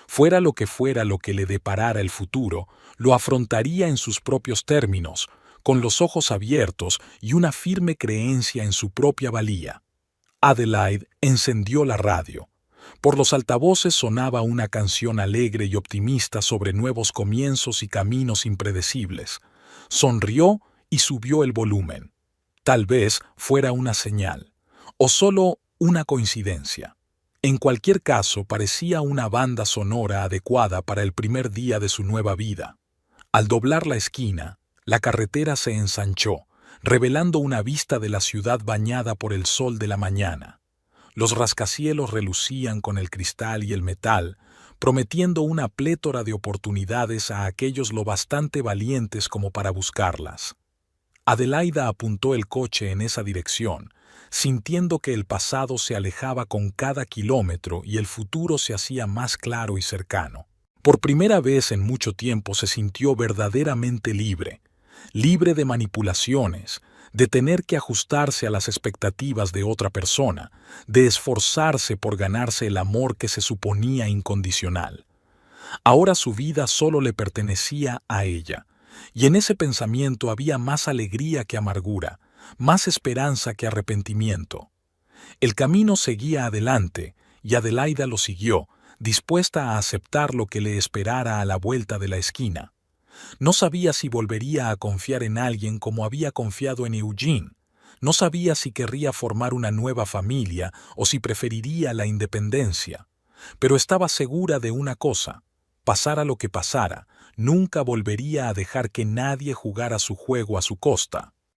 Fuera lo que le deparara el futuro, lo afrontaría en sus propios términos, con los ojos abiertos y una firme creencia en su propia valía. Adelaide encendió la radio. Por los altavoces sonaba una canción alegre y optimista sobre nuevos comienzos y caminos impredecibles. Sonrió y subió el volumen. Tal vez fuera una señal, o solo una coincidencia. En cualquier caso, parecía una banda sonora adecuada para el primer día de su nueva vida. Al doblar la esquina, la carretera se ensanchó, revelando una vista de la ciudad bañada por el sol de la mañana. Los rascacielos relucían con el cristal y el metal, prometiendo una plétora de oportunidades a aquellos lo bastante valientes como para buscarlas. Adelaida apuntó el coche en esa dirección, sintiendo que el pasado se alejaba con cada kilómetro y el futuro se hacía más claro y cercano. Por primera vez en mucho tiempo se sintió verdaderamente libre, libre de manipulaciones, de tener que ajustarse a las expectativas de otra persona, de esforzarse por ganarse el amor que se suponía incondicional. Ahora su vida solo le pertenecía a ella, y en ese pensamiento había más alegría que amargura, más esperanza que arrepentimiento. El camino seguía adelante, y Adelaida lo siguió, dispuesta a aceptar lo que le esperara a la vuelta de la esquina. No sabía si volvería a confiar en alguien como había confiado en Eugene. No sabía si querría formar una nueva familia o si preferiría la independencia. Pero estaba segura de una cosa: pasara lo que pasara, nunca volvería a dejar que nadie jugara su juego a su costa.